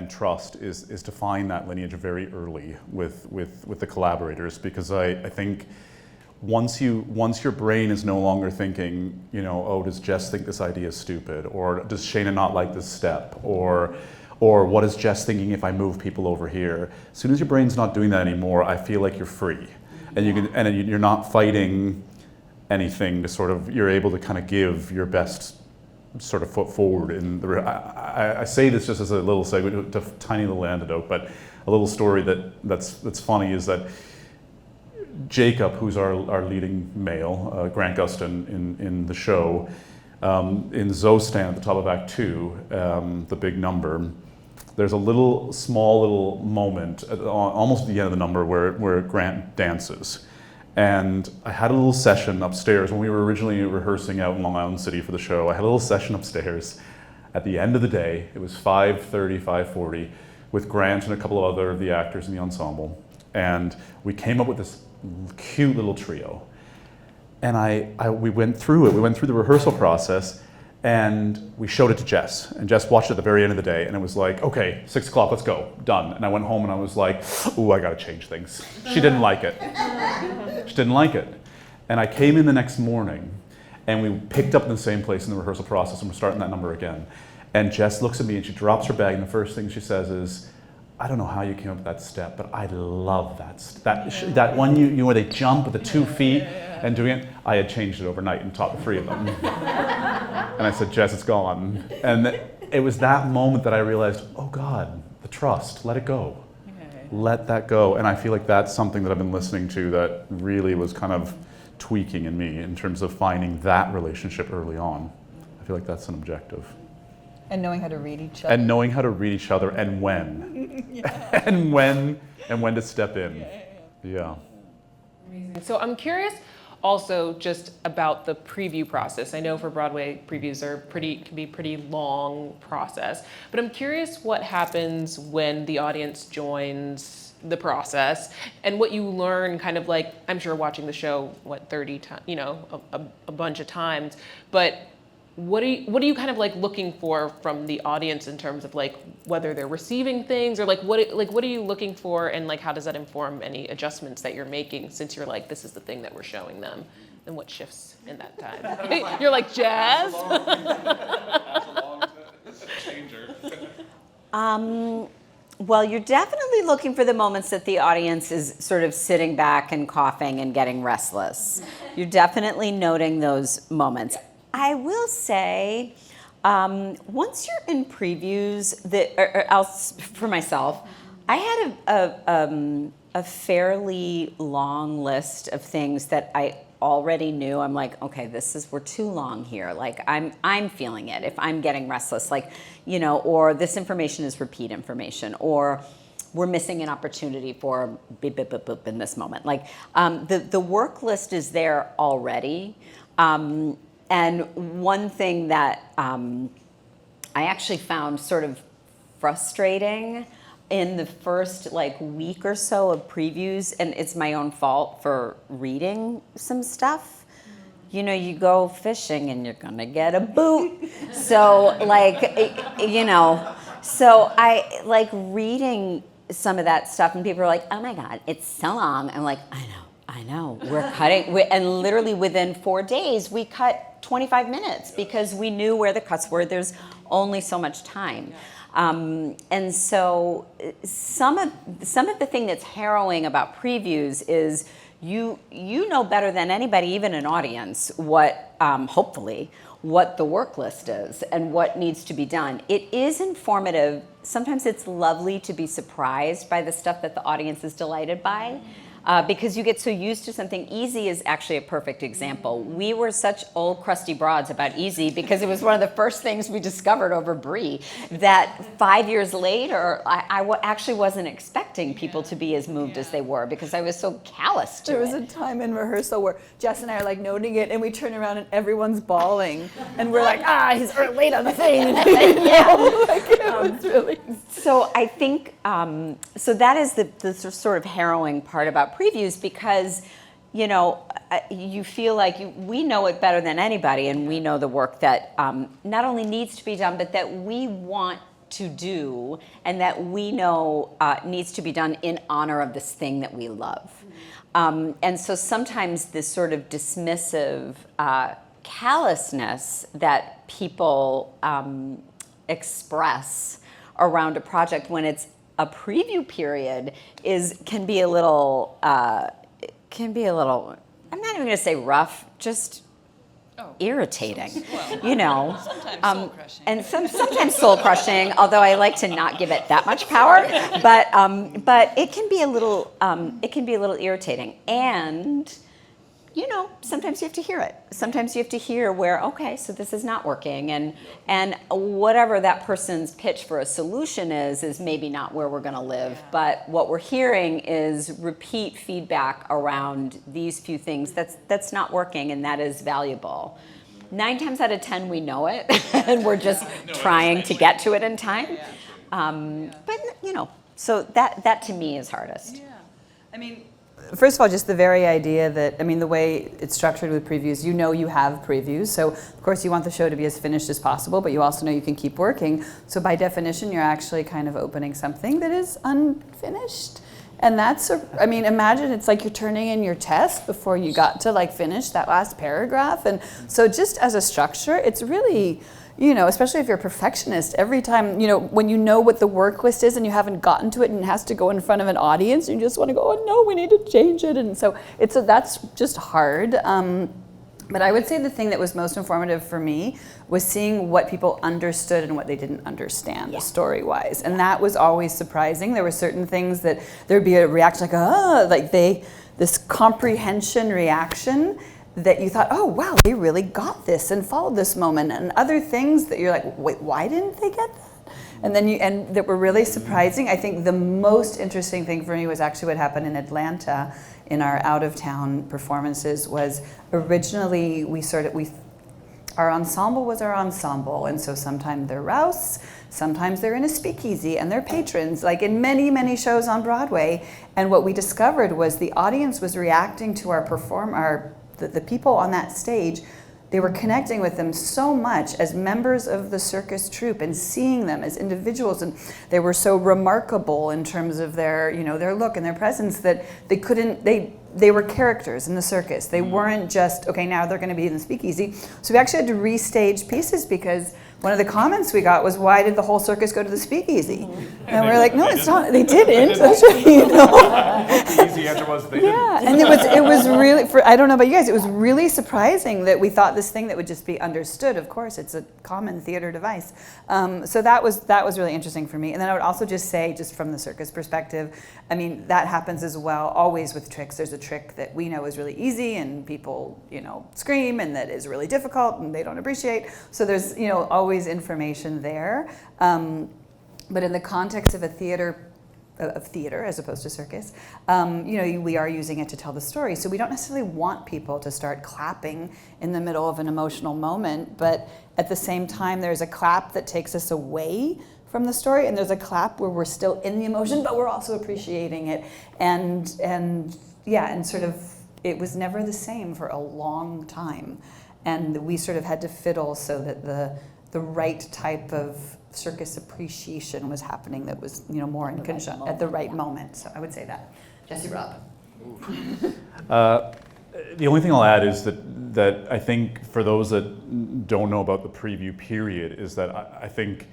trust, is to find that lineage very early with the collaborators, because I think once your brain is no longer thinking, oh, does Jess think this idea is stupid, or does Shana not like this step, or Or what is Jess thinking if I move people over here? As soon as your brain's not doing that anymore, I feel like you're free. And you're not fighting anything to sort of, you're able to kind of give your best sort of foot forward. I say this just as a little segue, a tiny little anecdote, but a little story that's funny is that Jacob, who's our leading male, Grant Gustin in the show, in Zostan at the top of Act 2, the big number, there's a small little moment almost at the end of the number where Grant dances. And I had a little session upstairs when we were originally rehearsing out in Long Island City for the show. I had a little session upstairs at the end of the day. It was 5:30, 5:40, with Grant and a couple of other of the actors in the ensemble. And we came up with this cute little trio. And we went through it. We went through the rehearsal process, and we showed it to Jess. And Jess watched it at the very end of the day, and it was like, okay, 6 o'clock, let's go, done. And I went home and I was like, ooh, I gotta change things. She didn't like it. She didn't like it. And I came in the next morning, and we picked up in the same place in the rehearsal process, and we're starting that number again. And Jess looks at me and she drops her bag, and the first thing she says is, I don't know how you came up with that step, but I love that one you where they jump with the 2 feet and doing it. I had changed it overnight and taught the 3 of them. And I said, Jess, it's gone. And it was that moment that I realized, oh God, the trust, let it go. Let that go. And I feel like that's something that I've been listening to that really was kind of tweaking in me in terms of finding that relationship early on. I feel like that's an objective. And knowing how to read each other. And knowing how to read each other and when. and when to step in. Yeah. Amazing. So I'm curious also just about the preview process. I know for Broadway previews can be pretty long process, but I'm curious what happens when the audience joins the process and what you learn kind of like, I'm sure watching the show, 30 times, a bunch of times, but what are you kind of like looking for from the audience in terms of like whether they're receiving things or what are you looking for, and like how does that inform any adjustments that you're making since you're like, this is the thing that we're showing them, and what shifts in that time? You're like, Jazz? Well, you're definitely looking for the moments that the audience is sort of sitting back and coughing and getting restless. You're definitely noting those moments. I will say, once you're in previews, for myself, I had a fairly long list of things that I already knew. I'm like, okay, we're too long here. Like I'm feeling it. If I'm getting restless, or this information is repeat information, or we're missing an opportunity for beep, beep, beep, beep in this moment. The work list is there already. And one thing that I actually found sort of frustrating in the first week or so of previews, and it's my own fault for reading some stuff. You go fishing and you're gonna get a boot. So so I like reading some of that stuff, and people are like, oh my God, it's so long. I'm like, I know, we're cutting, and literally within 4 days, we cut 25 minutes because we knew where the cuts were. There's only so much time. And so some of the thing that's harrowing about previews is you know better than anybody, even an audience, what, hopefully, what the work list is and what needs to be done. It is informative. Sometimes it's lovely to be surprised by the stuff that the audience is delighted by. Because you get so used to something. Easy is actually a perfect example. We were such old crusty broads about Easy because it was one of the first things we discovered over Brie that 5 years later, I actually wasn't expecting people to be as moved as they were because I was so callous to it. There was a time in rehearsal where Jess and I are noting it, and we turn around and everyone's bawling, and we're like, he's late on the thing. It was really. So I think so that is the sort of harrowing part about previews, because you feel like we know it better than anybody, and we know the work that not only needs to be done, but that we want to do, and that we know needs to be done in honor of this thing that we love. And so sometimes this sort of dismissive callousness that people express around a project when it's a preview period can be a little, I'm not even going to say rough, just irritating, you know. Sometimes soul crushing. And sometimes soul crushing, although I like to not give it that much power. But it can be a little irritating. And you know, sometimes you have to hear it. Sometimes you have to hear where, okay, so this is not working, and whatever that person's pitch for a solution is maybe not where we're going to live. Yeah. But what we're hearing is repeat feedback around these few things that's not working, and that is valuable. 9 times out of 10 we know it, and we're just trying to get to it in time. But you know, so that to me is hardest. Yeah, I mean. First of all, just the very idea that, I mean, the way it's structured with previews, you know you have previews. So, of course, you want the show to be as finished as possible, but you also know you can keep working. So, by definition, you're actually kind of opening something that is unfinished. And that's, I mean, imagine it's like you're turning in your test before you got to, like, finish that last paragraph. And so just as a structure, it's really, you know, especially if you're a perfectionist, every time, you know, when you know what the work list is and you haven't gotten to it and it has to go in front of an audience, you just want to go, oh no, we need to change it. And so that's just hard. But I would say the thing that was most informative for me was seeing what people understood and what they didn't understand story-wise. And that was always surprising. There were certain things that there'd be a reaction like, this comprehension reaction that you thought, oh wow, they really got this and followed this moment, and other things that you're like, wait, why didn't they get that? And that were really surprising. I think the most interesting thing for me was actually what happened in Atlanta in our out-of-town performances. Was originally our ensemble was our ensemble, and so sometimes they're Rouse, sometimes they're in a speakeasy, and they're patrons, like in many, many shows on Broadway. And what we discovered was the audience was reacting to the people on that stage. They were connecting with them so much as members of the circus troupe and seeing them as individuals, and they were so remarkable in terms of their, you know, their look and their presence that they were characters in the circus. They weren't just, okay, now they're going to be in the speakeasy. So we actually had to restage pieces because one of the comments we got was, why did the whole circus go to the speakeasy? And we're like, no, it's not. They didn't. That's right, you know. The easy answer was they didn't. Yeah, and it was really, I don't know about you guys, it was really surprising that we thought this thing that would just be understood. Of course, it's a common theater device. So that was really interesting for me. And then I would also just say, just from the circus perspective, I mean, that happens as well, always with tricks. There's a trick that we know is really easy and people, you know, scream, and that is really difficult and they don't appreciate. So there's, you know, always information there. But in the context of a theater as opposed to circus, you know, we are using it to tell the story. So we don't necessarily want people to start clapping in the middle of an emotional moment, but at the same time, there's a clap that takes us away from the story, and there's a clap where we're still in the emotion, but we're also appreciating it. And sort of, it was never the same for a long time. And we sort of had to fiddle so that the right type of circus appreciation was happening, that was, you know, more in conjunction at the right moment. So I would say that. Jesse, Robb. The only thing I'll add is that I think for those that don't know about the preview period is that I think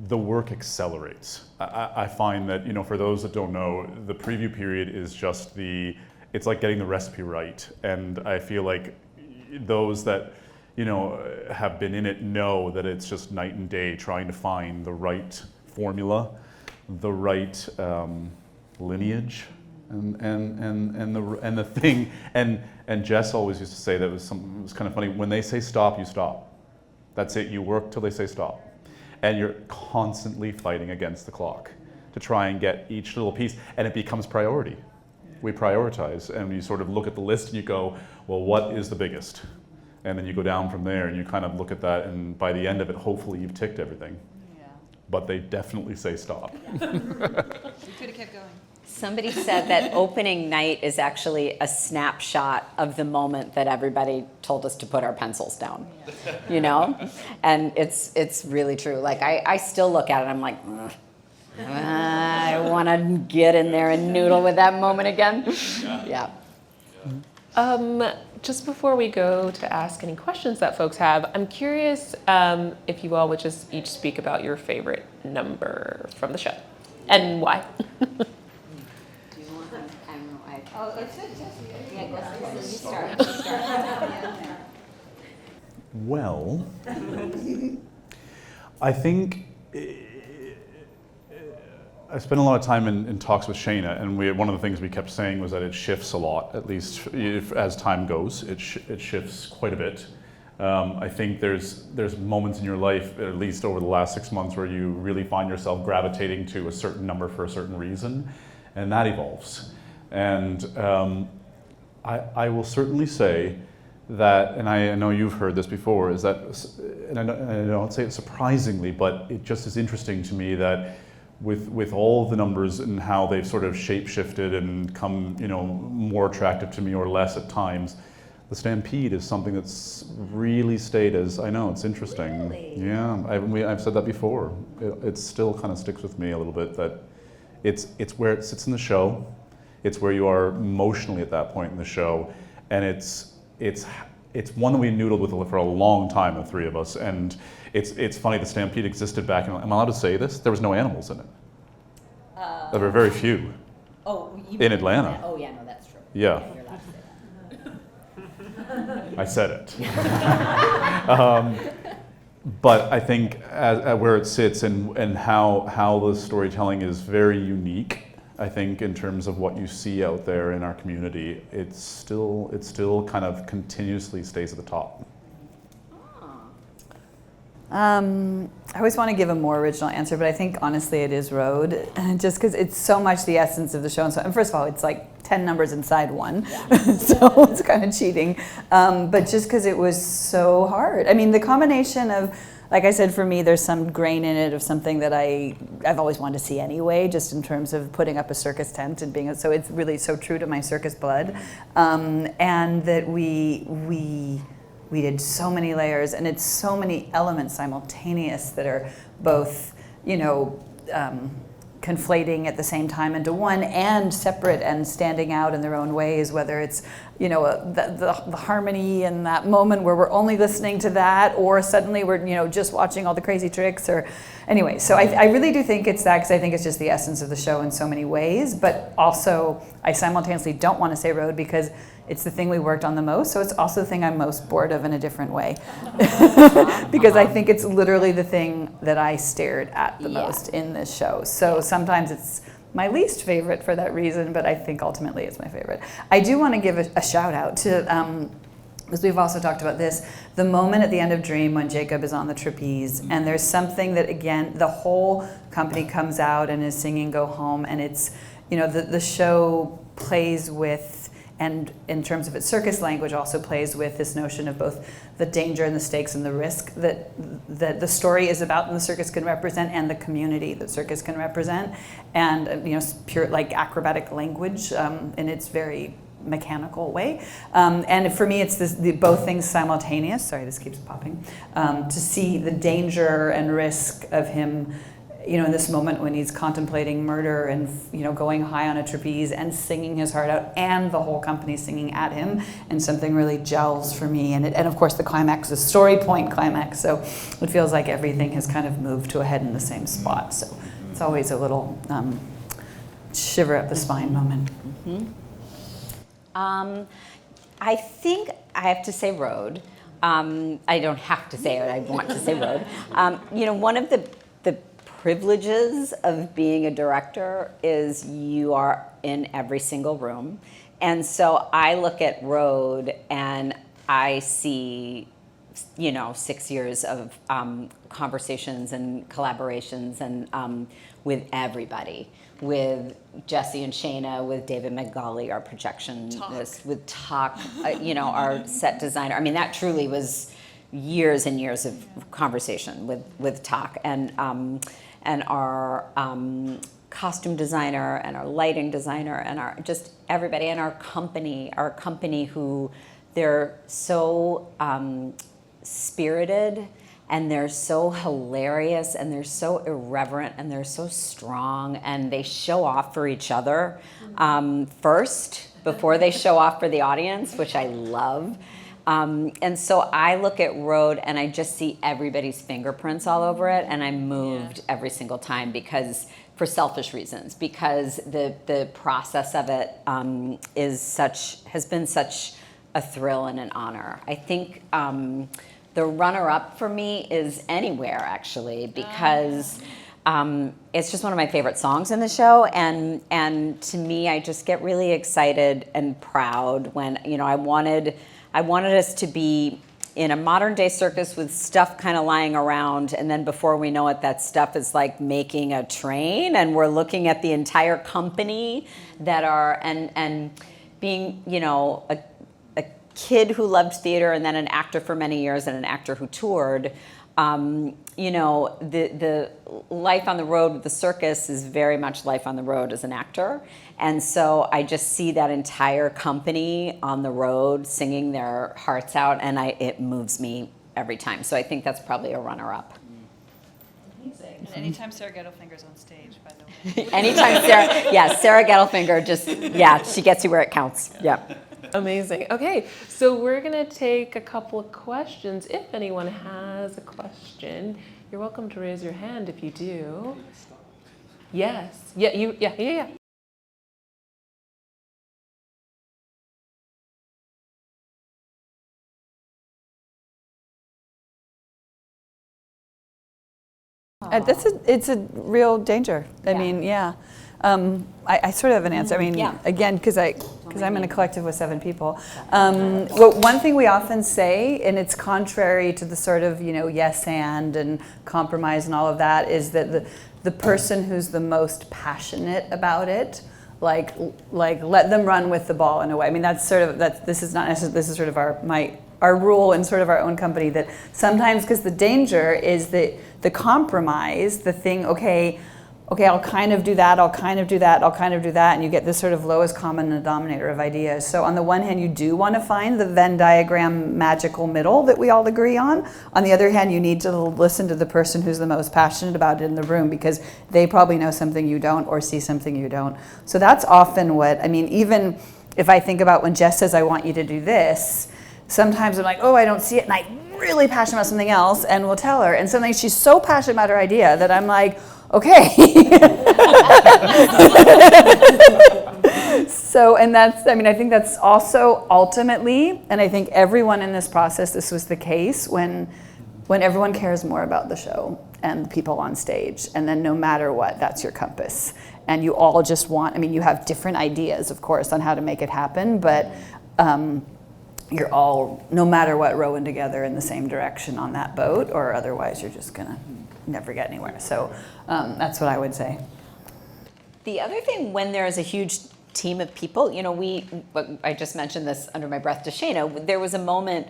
the work accelerates. I find that, you know, for those that don't know, the preview period is just it's like getting the recipe right. And I feel like those that, you know, have been in it know that it's just night and day trying to find the right formula, the right lineage, and the thing. And Jess always used to say that it was kind of funny. When they say stop, you stop. That's it. You work till they say stop, and you're constantly fighting against the clock to try and get each little piece, and it becomes priority. We prioritize, and you sort of look at the list and you go, well, what is the biggest? And then you go down from there and you kind of look at that, and by the end of it, hopefully you've ticked everything. Yeah. But they definitely say stop. We could have kept going. Somebody said that opening night is actually a snapshot of the moment that everybody told us to put our pencils down, you know? And it's really true. Like, I still look at it, I'm like, I want to get in there and noodle with that moment again. Yeah. just before we go to ask any questions that folks have, I'm curious if you all would just each speak about your favorite number from the show and why. Well, I think I spent a lot of time in talks with Shana, and one of the things we kept saying was that it shifts a lot, at least as time goes. It shifts quite a bit. I think there's moments in your life, at least over the last 6 months, where you really find yourself gravitating to a certain number for a certain reason, and that evolves. And I will certainly say that, and I know you've heard this before, is that, and I don't say it surprisingly, but it just is interesting to me that with all of the numbers and how they've sort of shape-shifted and come, more attractive to me or less at times, the Stampede is something that's really stayed as, I know, it's interesting. Really? Yeah, I've said that before. It still kind of sticks with me a little bit, that it's where it sits in the show, it's where you are emotionally at that point in the show, and it's one that we noodled with for a long time, the three of us, and it's funny, the Stampede existed back in, am I allowed to say this? There was no animals in it. There were very few. In Atlanta. Oh, yeah, no, that's true. Yeah. You're allowed to say I said it. But I think where it sits and how the storytelling is very unique, I think, in terms of what you see out there in our community, it still kind of continuously stays at the top. I always want to give a more original answer, but I think honestly it is Road, just because it's so much the essence of the show. And first of all, it's like 10 numbers inside one, so it's kind of cheating. But just because it was so hard. I mean, the combination of, like I said, for me, there's some grain in it of something that I've always wanted to see anyway, just in terms of putting up a circus tent and being, so it's really so true to my circus blood. And that we did so many layers, and it's so many elements simultaneous that are both, conflating at the same time into one, and separate and standing out in their own ways, whether it's, the harmony in that moment where we're only listening to that, or suddenly we're, just watching all the crazy tricks, or anyway. So I really do think it's that, because I think it's just the essence of the show in so many ways, but also I simultaneously don't want to say Road because it's the thing we worked on the most, so it's also the thing I'm most bored of in a different way. Because I think it's literally the thing that I stared at the most in this show. So sometimes it's my least favorite for that reason, but I think ultimately it's my favorite. I do want to give a shout out to, because we've also talked about this, the moment at the end of Dream when Jacob is on the trapeze, and there's something that, again, the whole company comes out and is singing Go Home, and it's, the show plays with, and in terms of its circus language, also plays with this notion of both the danger and the stakes and the risk that the story is about and the circus can represent, and the community that circus can represent, and pure like acrobatic language in its very mechanical way. And for me, it's both things simultaneous. Sorry, this keeps popping. To see the danger and risk of him, in this moment when he's contemplating murder and, going high on a trapeze and singing his heart out, and the whole company singing at him, and something really gels for me. And of course the climax, the story point climax. So it feels like everything has kind of moved to a head in the same spot. So it's always a little shiver up the spine moment. I think I have to say Road. I don't have to say it, I want to say Road. One of the privileges of being a director is you are in every single room. And so I look at Road and I see, 6 years of conversations and collaborations and with everybody, with Jesse and Shana, with David McGauley, our projectionist, with Talk, our set designer. I mean, that truly was years and years of conversation with Talk, and our costume designer, and our lighting designer, and our just everybody, and our company who they're so spirited, and they're so hilarious, and they're so irreverent, and they're so strong, and they show off for each other first. before they show off for the audience, which I love. And so I look at Road and I just see everybody's fingerprints all over it, and I'm moved every single time because, for selfish reasons, because the process of it has been such a thrill and an honor. I think the runner-up for me is Anywhere, actually, because it's just one of my favorite songs in the show, and to me, I just get really excited and proud when, you know, I wanted us to be in a modern day circus with stuff kind of lying around, and then before we know it, that stuff is like making a train, and we're looking at the entire company that are, and being, you know, a kid who loved theater and then an actor for many years and an actor who toured. You know, the life on the road with the circus is very much life on the road as an actor. And so I just see that entire company on the road singing their hearts out, and it moves me every time. So I think that's probably a runner-up. Amazing. And anytime Sarah Gettelfinger's on stage, by the way. Anytime Sarah Gettelfinger she gets you where it counts. Yeah. Amazing. Okay, so we're gonna take a couple of questions. If anyone has a question, you're welcome to raise your hand if you do. Yes. Yeah. It's a real danger. I mean, yeah. I sort of have an answer. I mean, again, because I'm in a collective with 7 people. Well, one thing we often say, and it's contrary to the sort of, you know, yes and compromise and all of that, is that the person who's the most passionate about it, like let them run with the ball in a way. I mean, this is not necessarily, this is sort of our rule in sort of our own company, that sometimes, because the danger is that the compromise, the thing, okay, I'll kind of do that, I'll kind of do that, I'll kind of do that, and you get this sort of lowest common denominator of ideas. So on the one hand, you do want to find the Venn diagram magical middle that we all agree on. On the other hand, you need to listen to the person who's the most passionate about it in the room, because they probably know something you don't or see something you don't. So that's often what, I mean, even if I think about when Jess says, I want you to do this, sometimes I'm like, oh, I don't see it, and I'm really passionate about something else, and we'll tell her. And suddenly she's so passionate about her idea that I'm like, okay. So, and that's, I mean, I think that's also ultimately, and I think everyone in this process, this was the case, when everyone cares more about the show and the people on stage, and then no matter what, that's your compass. And you all just want, I mean, you have different ideas, of course, on how to make it happen, but you're all, no matter what, rowing together in the same direction on that boat, or otherwise you're just gonna never get anywhere. So that's what I would say. The other thing, when there's a huge team of people, you know, I just mentioned this under my breath to Shana, there was a moment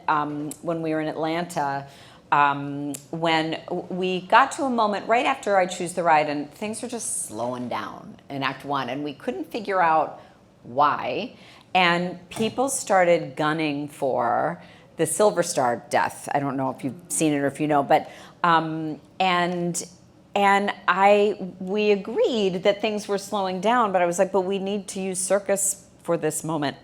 when we were in Atlanta when we got to a moment right after I Choose the Ride, and things were just slowing down in Act 1, and we couldn't figure out why. And people started gunning for the Silver Star death. I don't know if you've seen it or if you know, but we agreed that things were slowing down, but I was like, but we need to use circus for this moment.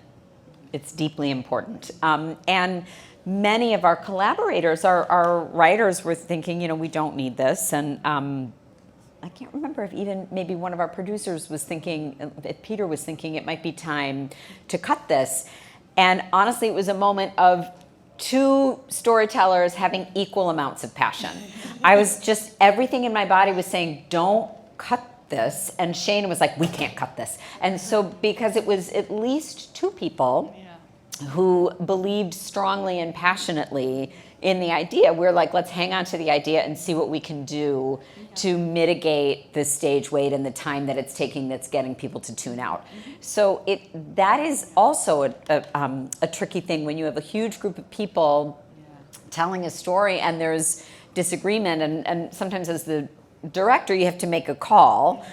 It's deeply important. And many of our collaborators, our writers, were thinking, you know, we don't need this, and I can't remember if even maybe one of our producers was thinking, if Peter was thinking it might be time to cut this. And honestly, it was a moment of 2 storytellers having equal amounts of passion. I was just, everything in my body was saying, don't cut this. And Shane was like, we can't cut this. And so, because it was at least 2 people who believed strongly and passionately in the idea, we're like, let's hang on to the idea and see what we can do to mitigate the stage wait and the time that it's taking that's getting people to tune out. So that is also a tricky thing when you have a huge group of people telling a story and there's disagreement, and sometimes as the director you have to make a call,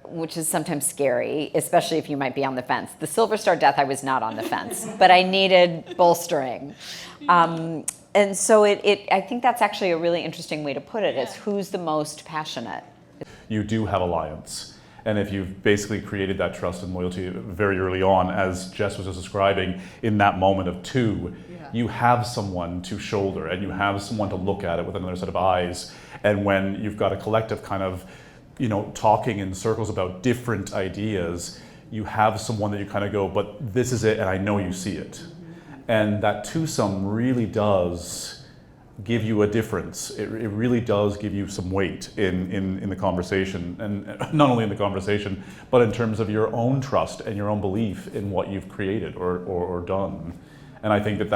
which is sometimes scary, especially if you might be on the fence. The Silver Star death, I was not on the fence, but I needed bolstering. And so I think that's actually a really interesting way to put it, is who's the most passionate. You do have alliance. And if you've basically created that trust and loyalty very early on, as Jess was just describing, in that moment of two, you have someone to shoulder and you have someone to look at it with another set of eyes. And when you've got a collective kind of, talking in circles about different ideas, you have someone that you kind of go, but this is it and I know you see it. And that twosome really does give you a difference. It really does give you some weight in the conversation, and not only in the conversation, but in terms of your own trust and your own belief in what you've created or done. And I think that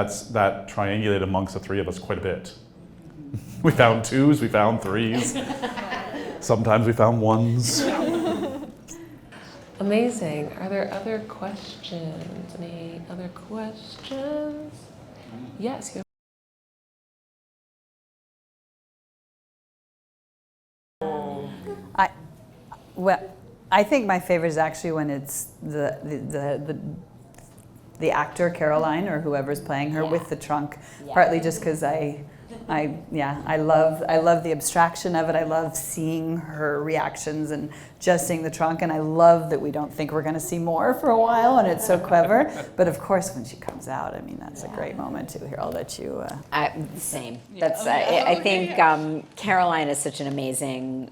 triangulated amongst the three of us quite a bit. We found twos, we found threes, sometimes we found ones. Amazing. Are there other questions? Any other questions? Yes. You I think my favorite is actually when it's the actor Caroline or whoever's playing her with the trunk. Partly just because I love the abstraction of it. I love seeing her reactions and just seeing the trunk, and I love that we don't think we're going to see more for a while, and it's so clever. But of course, when she comes out, I mean, that's a great moment to hear all that you. Same. That's. I think Caroline is such an amazing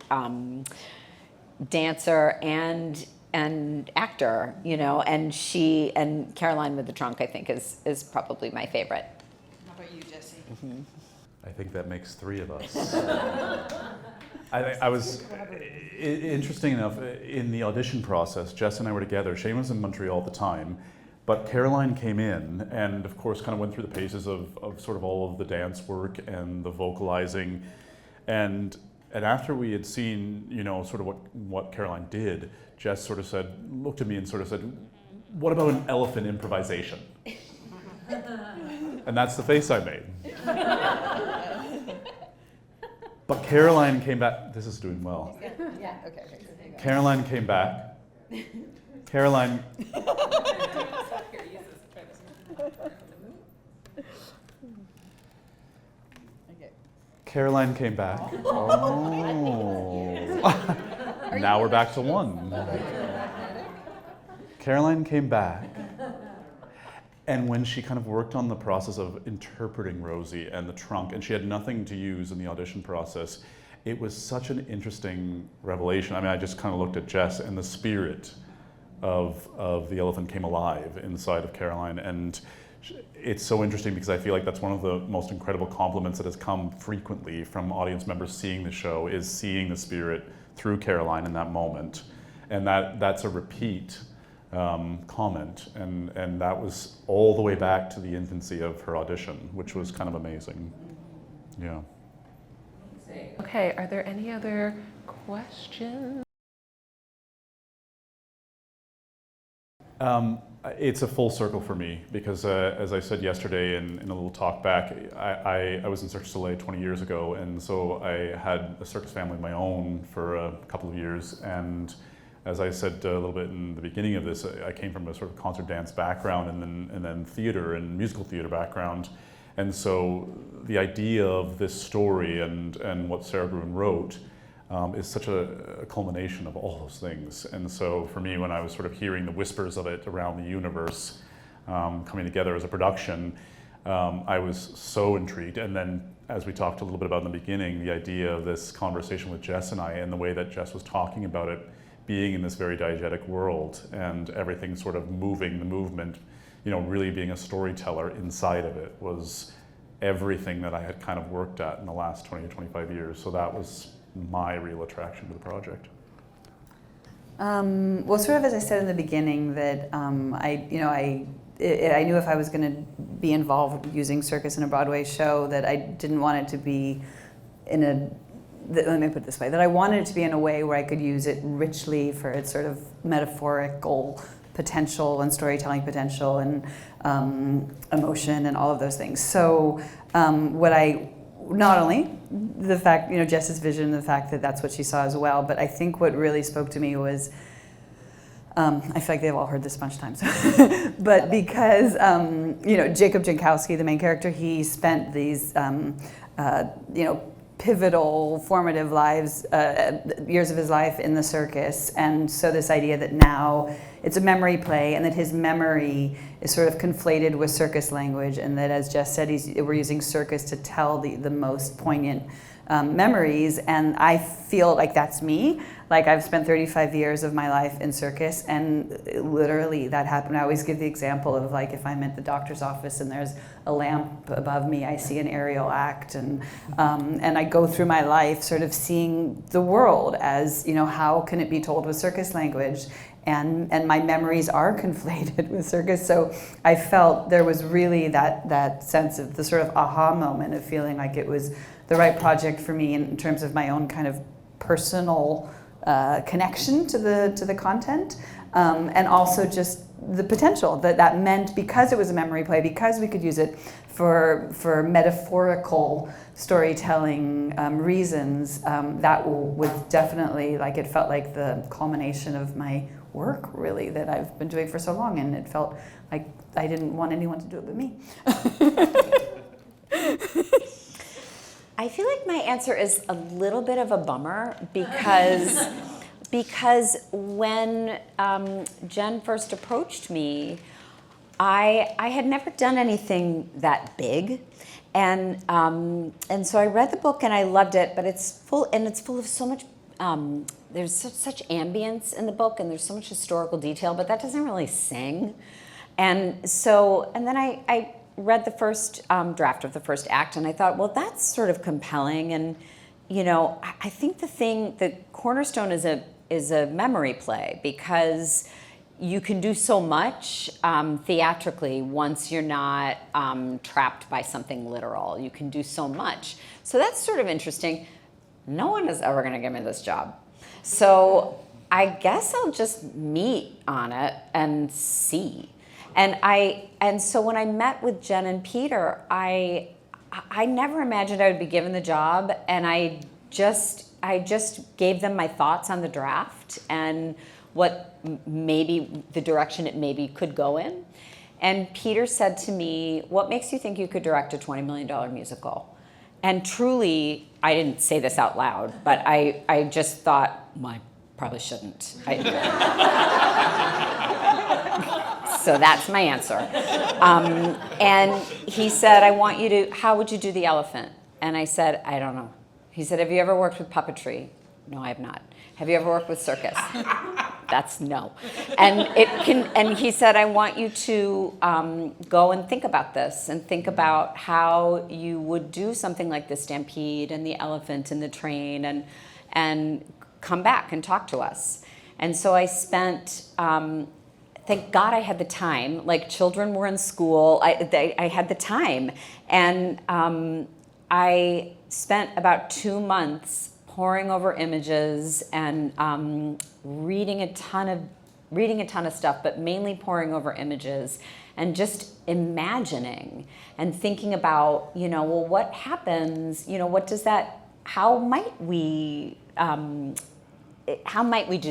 dancer and actor, and Caroline with the trunk, I think, is probably my favorite. How about you, Jesse? Mm-hmm. I think that makes three of us. I was, interesting enough, in the audition process, Jess and I were together. Shane was in Montreal at the time, but Caroline came in and, of course, kind of went through the paces of sort of all of the dance work and the vocalizing. And after we had seen, sort of what Caroline did, Jess sort of looked at me and sort of said, what about an elephant improvisation? And that's the face I made. But Caroline came back. This is doing well. Yeah, okay. Caroline came back. Caroline. Caroline came back. Oh. Now we're back to one. Caroline came back. And when she kind of worked on the process of interpreting Rosie and the trunk, and she had nothing to use in the audition process, it was such an interesting revelation. I mean, I just kind of looked at Jess, and the spirit of the elephant came alive inside of Caroline. And it's so interesting because I feel like that's one of the most incredible compliments that has come frequently from audience members seeing the show, is seeing the spirit through Caroline in that moment. And that's a repeat comment, and that was all the way back to the infancy of her audition, which was kind of amazing. Yeah. Okay, are there any other questions? It's a full circle for me because, as I said yesterday in a little talk back, I was in Cirque du Soleil 20 years ago, and so I had a circus family of my own for a couple of years. And as I said a little bit in the beginning of this, I came from a sort of concert dance background and then theater and musical theater background. And so the idea of this story and what Sarah Gruen wrote is such a culmination of all those things. And so for me, when I was sort of hearing the whispers of it around the universe coming together as a production, I was so intrigued. And then, as we talked a little bit about in the beginning, the idea of this conversation with Jess and I, and the way that Jess was talking about it, being in this very diegetic world and everything sort of moving, the movement, really being a storyteller inside of it, was everything that I had kind of worked at in the last 20 or 25 years. So that was my real attraction to the project. Well, sort of as I said in the beginning, that I knew if I was going to be involved using circus in a Broadway show, that I didn't want it to be let me put it this way, that I wanted it to be in a way where I could use it richly for its sort of metaphorical potential and storytelling potential and emotion and all of those things. So not only the fact, Jess's vision, the fact that that's what she saw as well, but I think what really spoke to me was, I feel like they've all heard this a bunch of times, but because, Jacob Jankowski, the main character, he spent these, pivotal, formative years of his life in the circus. And so this idea that now it's a memory play and that his memory is sort of conflated with circus language, and that, as Jess said, we're using circus to tell the most poignant memories. And I feel like that's me. Like, I've spent 35 years of my life in circus, and literally that happened. I always give the example of, like, if I'm at the doctor's office and there's a lamp above me, I see an aerial act, and I go through my life sort of seeing the world as, how can it be told with circus language? And my memories are conflated with circus. So I felt there was really that sense of the sort of aha moment of feeling like it was the right project for me in terms of my own kind of personal connection to the content, and also just the potential that meant, because it was a memory play, because we could use it for metaphorical storytelling reasons, that was definitely, like, it felt like the culmination of my work, really, that I've been doing for so long, and it felt like I didn't want anyone to do it but me. I feel like my answer is a little bit of a bummer, because when Jen first approached me, I had never done anything that big, and so I read the book and I loved it, but it's full of so much. There's such ambience in the book, and there's so much historical detail, but that doesn't really sing. And then I read the first draft of the first act, and I thought, well, that's sort of compelling. And I think the cornerstone is a memory play, because you can do so much theatrically once you're not trapped by something literal. You can do so much. So that's sort of interesting. No one is ever going to give me this job. So I guess I'll just meet on it and see. And so when I met with Jen and Peter, I never imagined I would be given the job, and I just gave them my thoughts on the draft and what maybe the direction it maybe could go in. And Peter said to me, "What makes you think you could direct a $20 million musical?" And truly, I didn't say this out loud, but I just thought, well, I probably shouldn't. So that's my answer. And he said, how would you do the elephant? And I said, I don't know. He said, have you ever worked with puppetry? No, I have not. Have you ever worked with circus? That's no. And he said, I want you to go and think about this, and think about how you would do something like the Stampede and the elephant and the train, and come back and talk to us. And so I spent, thank God I had the time. Like, children were in school. I had the time. And I spent about 2 months poring over images and reading a ton of stuff, but mainly poring over images and just imagining and thinking about, well, what happens? What does that? How might we do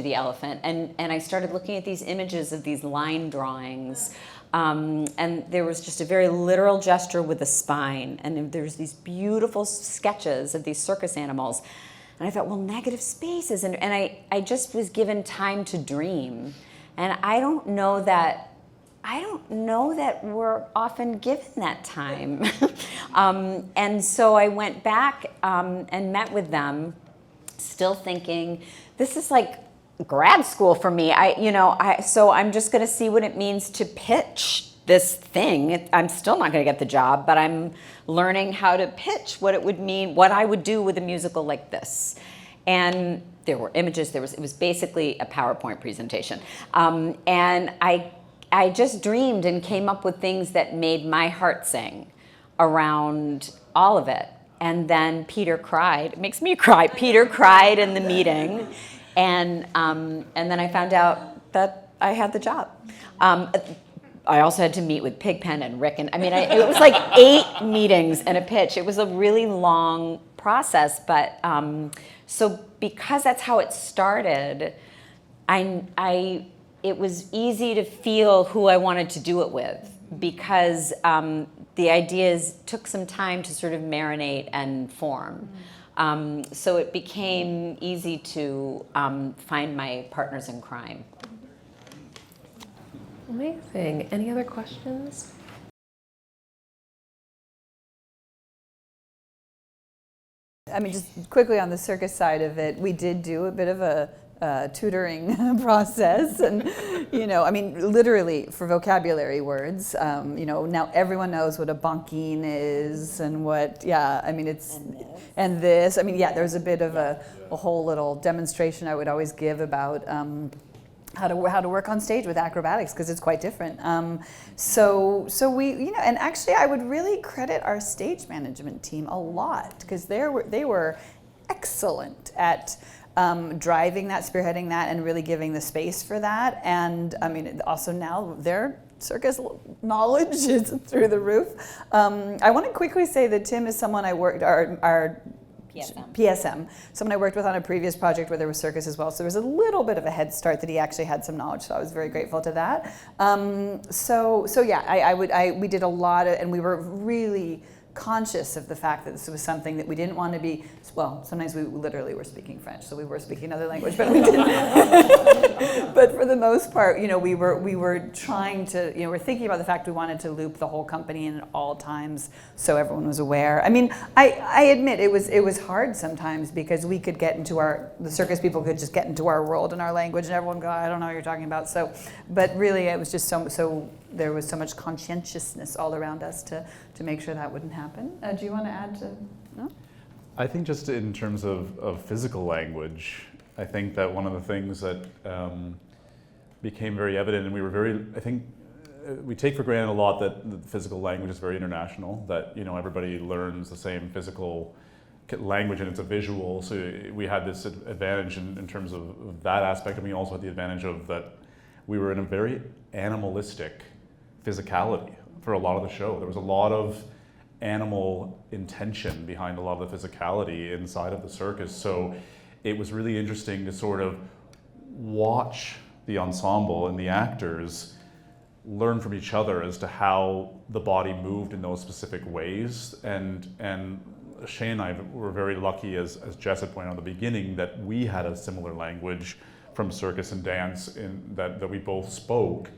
the elephant? And I started looking at these images of these line drawings. And there was just a very literal gesture with a spine. And there's these beautiful sketches of these circus animals. And I thought, well, negative spaces. And I just was given time to dream. And I don't know that we're often given that time. And so I went back and met with them, still thinking, this is like grad school for me. So I'm just going to see what it means to pitch this thing. I'm still not going to get the job, but I'm learning how to pitch what it would mean, what I would do with a musical like this. And there were images. It was basically a PowerPoint presentation. And I just dreamed and came up with things that made my heart sing around all of it. And then Peter cried. It makes me cry. Peter cried in the meeting. And then I found out that I had the job. I also had to meet with Pigpen and Rick. And it was like 8 meetings and a pitch. It was a really long process. But so because that's how it started, it was easy to feel who I wanted to do it with, because the ideas took some time to sort of marinate and form. So it became easy to find my partners in crime. Amazing. Any other questions? I mean, just quickly on the circus side of it, we did do a bit of a tutoring process, and I mean, literally for vocabulary words. Now everyone knows what a bonking is, and what, I mean, it's and this. I mean, there's a bit of a whole little demonstration I would always give about how to work on stage with acrobatics, because it's quite different. So we, and actually I would really credit our stage management team a lot, because they were excellent at driving that, spearheading that, and really giving the space for that. And I mean, also now their circus knowledge is through the roof. I want to quickly say that Tim is someone I worked, our PSM, someone I worked with on a previous project where there was circus as well. So there was a little bit of a head start that he actually had some knowledge. So I was very grateful to that. We did a lot of, and we were really conscious of the fact that this was something that we didn't want to be, well, sometimes we literally were speaking French, so we were speaking another language, but we didn't. But for the most part, we were trying to, we're thinking about the fact we wanted to loop the whole company in at all times, so everyone was aware. I mean, I admit it was hard sometimes, because we could get into the circus people could just get into our world and our language, and everyone go, I don't know what you're talking about. So, but really, it was just so there was so much conscientiousness all around us to make sure that wouldn't happen. Do you want to add to? No? I think just in terms of physical language, I think that one of the things that became very evident, and we were we take for granted a lot that the physical language is very international, that everybody learns the same physical language and it's a visual, so we had this advantage in terms of that aspect, and we also had the advantage of that we were in a very animalistic physicality for a lot of the show. There was a lot of animal intention behind a lot of the physicality inside of the circus. So it was really interesting to sort of watch the ensemble and the actors learn from each other as to how the body moved in those specific ways. And Shay and I were very lucky, as Jess had pointed out at the beginning, that we had a similar language from circus and dance that we both spoke.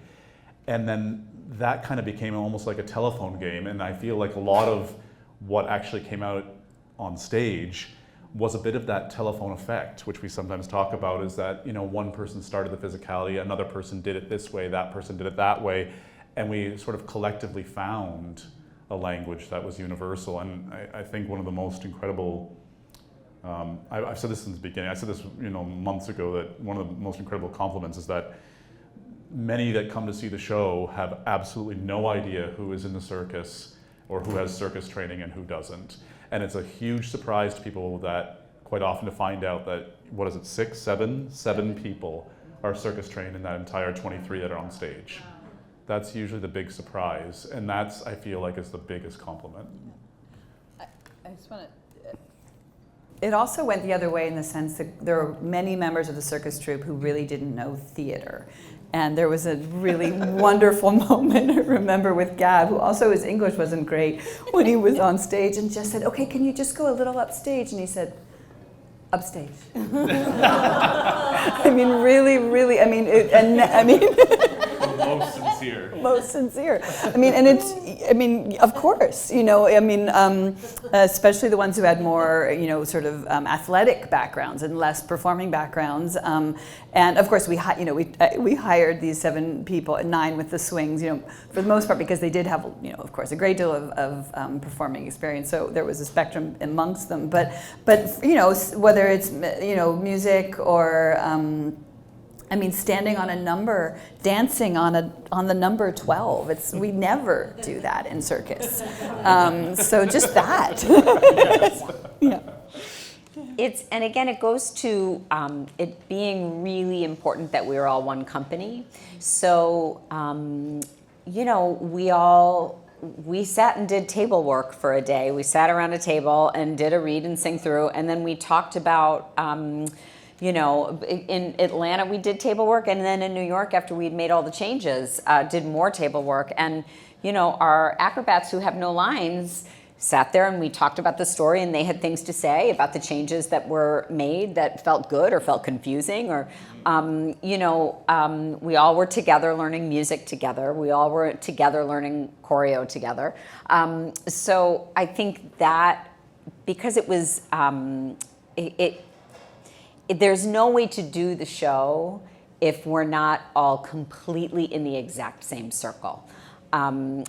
And then that kind of became almost like a telephone game, and I feel like a lot of what actually came out on stage was a bit of that telephone effect, which we sometimes talk about, is that one person started the physicality, another person did it this way, that person did it that way, and we sort of collectively found a language that was universal. And I think one of the most incredible, I've said this since the beginning, I said this months ago, that one of the most incredible compliments is that many that come to see the show have absolutely no idea who is in the circus or who has circus training and who doesn't. And it's a huge surprise to people that quite often to find out that, what is it, seven people are circus trained in that entire 23 that are on stage. That's usually the big surprise, and that's, I feel like, is the biggest compliment. I just want to... It also went the other way in the sense that there were many members of the circus troupe who really didn't know theater. And there was a really wonderful moment, I remember, with Gab, who also his English wasn't great, when he was on stage and just said, okay, can you just go a little upstage? And he said, upstage. I mean, really, really, Most sincere. Most sincere. I mean, of course, especially the ones who had more, sort of athletic backgrounds and less performing backgrounds. And of course, we hired these 7 people, 9 with the swings, for the most part, because they did have, of course, a great deal of performing experience. So there was a spectrum amongst them. But whether it's, music or, standing on a number, dancing on the number 12. We never do that in circus. So just that. Yeah. And again, it goes to it being really important that we're all one company. So, we sat and did table work for a day. We sat around a table and did a read and sing through, and then we talked about, in Atlanta we did table work, and then in New York, after we'd made all the changes, did more table work. And our acrobats who have no lines sat there and we talked about the story, and they had things to say about the changes that were made that felt good or felt confusing, or we all were together learning music together. We all were together learning choreo together. So I think that because it was, there's no way to do the show if we're not all completely in the exact same circle. And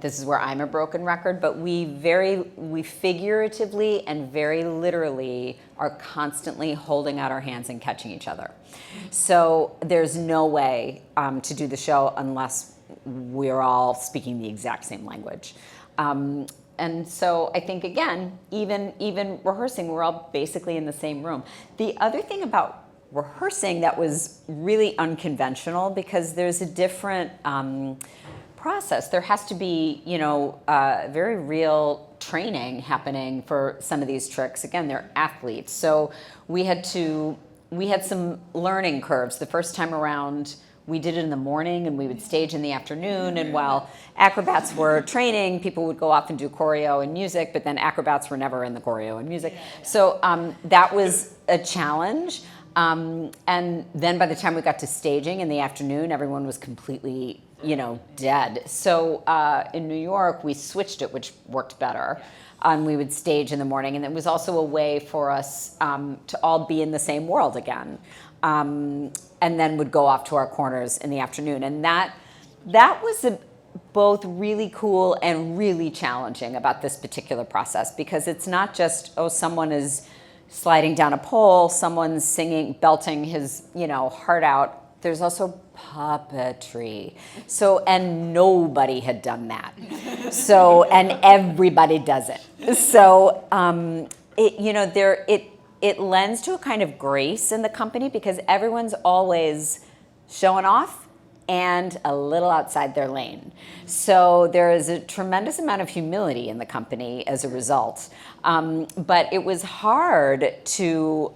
this is where I'm a broken record, but we figuratively and very literally are constantly holding out our hands and catching each other. So there's no way to do the show unless we're all speaking the exact same language. And so I think, again, even rehearsing, we're all basically in the same room. The other thing about rehearsing that was really unconventional, because there's a different process. There has to be, very real training happening for some of these tricks. Again, they're athletes. So we had some learning curves. The first time around, we did it in the morning and we would stage in the afternoon. And while acrobats were training, people would go off and do choreo and music, but then acrobats were never in the choreo and music. So that was a challenge. And then by the time we got to staging in the afternoon, everyone was completely, dead. So in New York, we switched it, which worked better. We would stage in the morning, and it was also a way for us to all be in the same world again. And then would go off to our corners in the afternoon. And that was both really cool and really challenging about this particular process, because it's not just, someone is sliding down a pole, someone's singing, belting his, heart out. There's also puppetry. So, and nobody had done that. So, and everybody does it. So, it lends to a kind of grace in the company, because everyone's always showing off and a little outside their lane. So there is a tremendous amount of humility in the company as a result. But it was hard to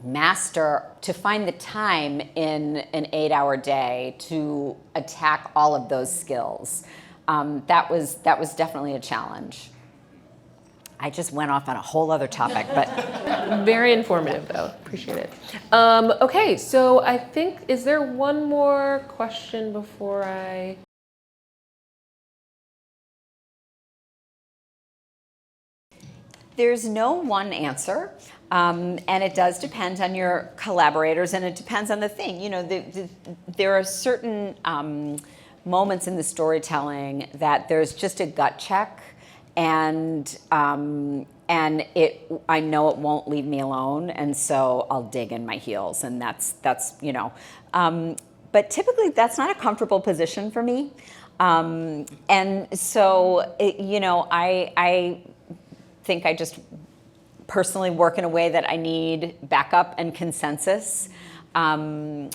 to find the time in an 8-hour day to attack all of those skills. That was definitely a challenge. I just went off on a whole other topic, but Very informative, though. Appreciate it. Okay, so I think, is there one more question before I... there's no one answer, and it does depend on your collaborators, and it depends on the thing. There are certain moments in the storytelling that there's just a gut check, and I know it won't leave me alone, and so I'll dig in my heels, and that's but typically that's not a comfortable position for me, and so I think I just personally work in a way that I need backup and consensus, but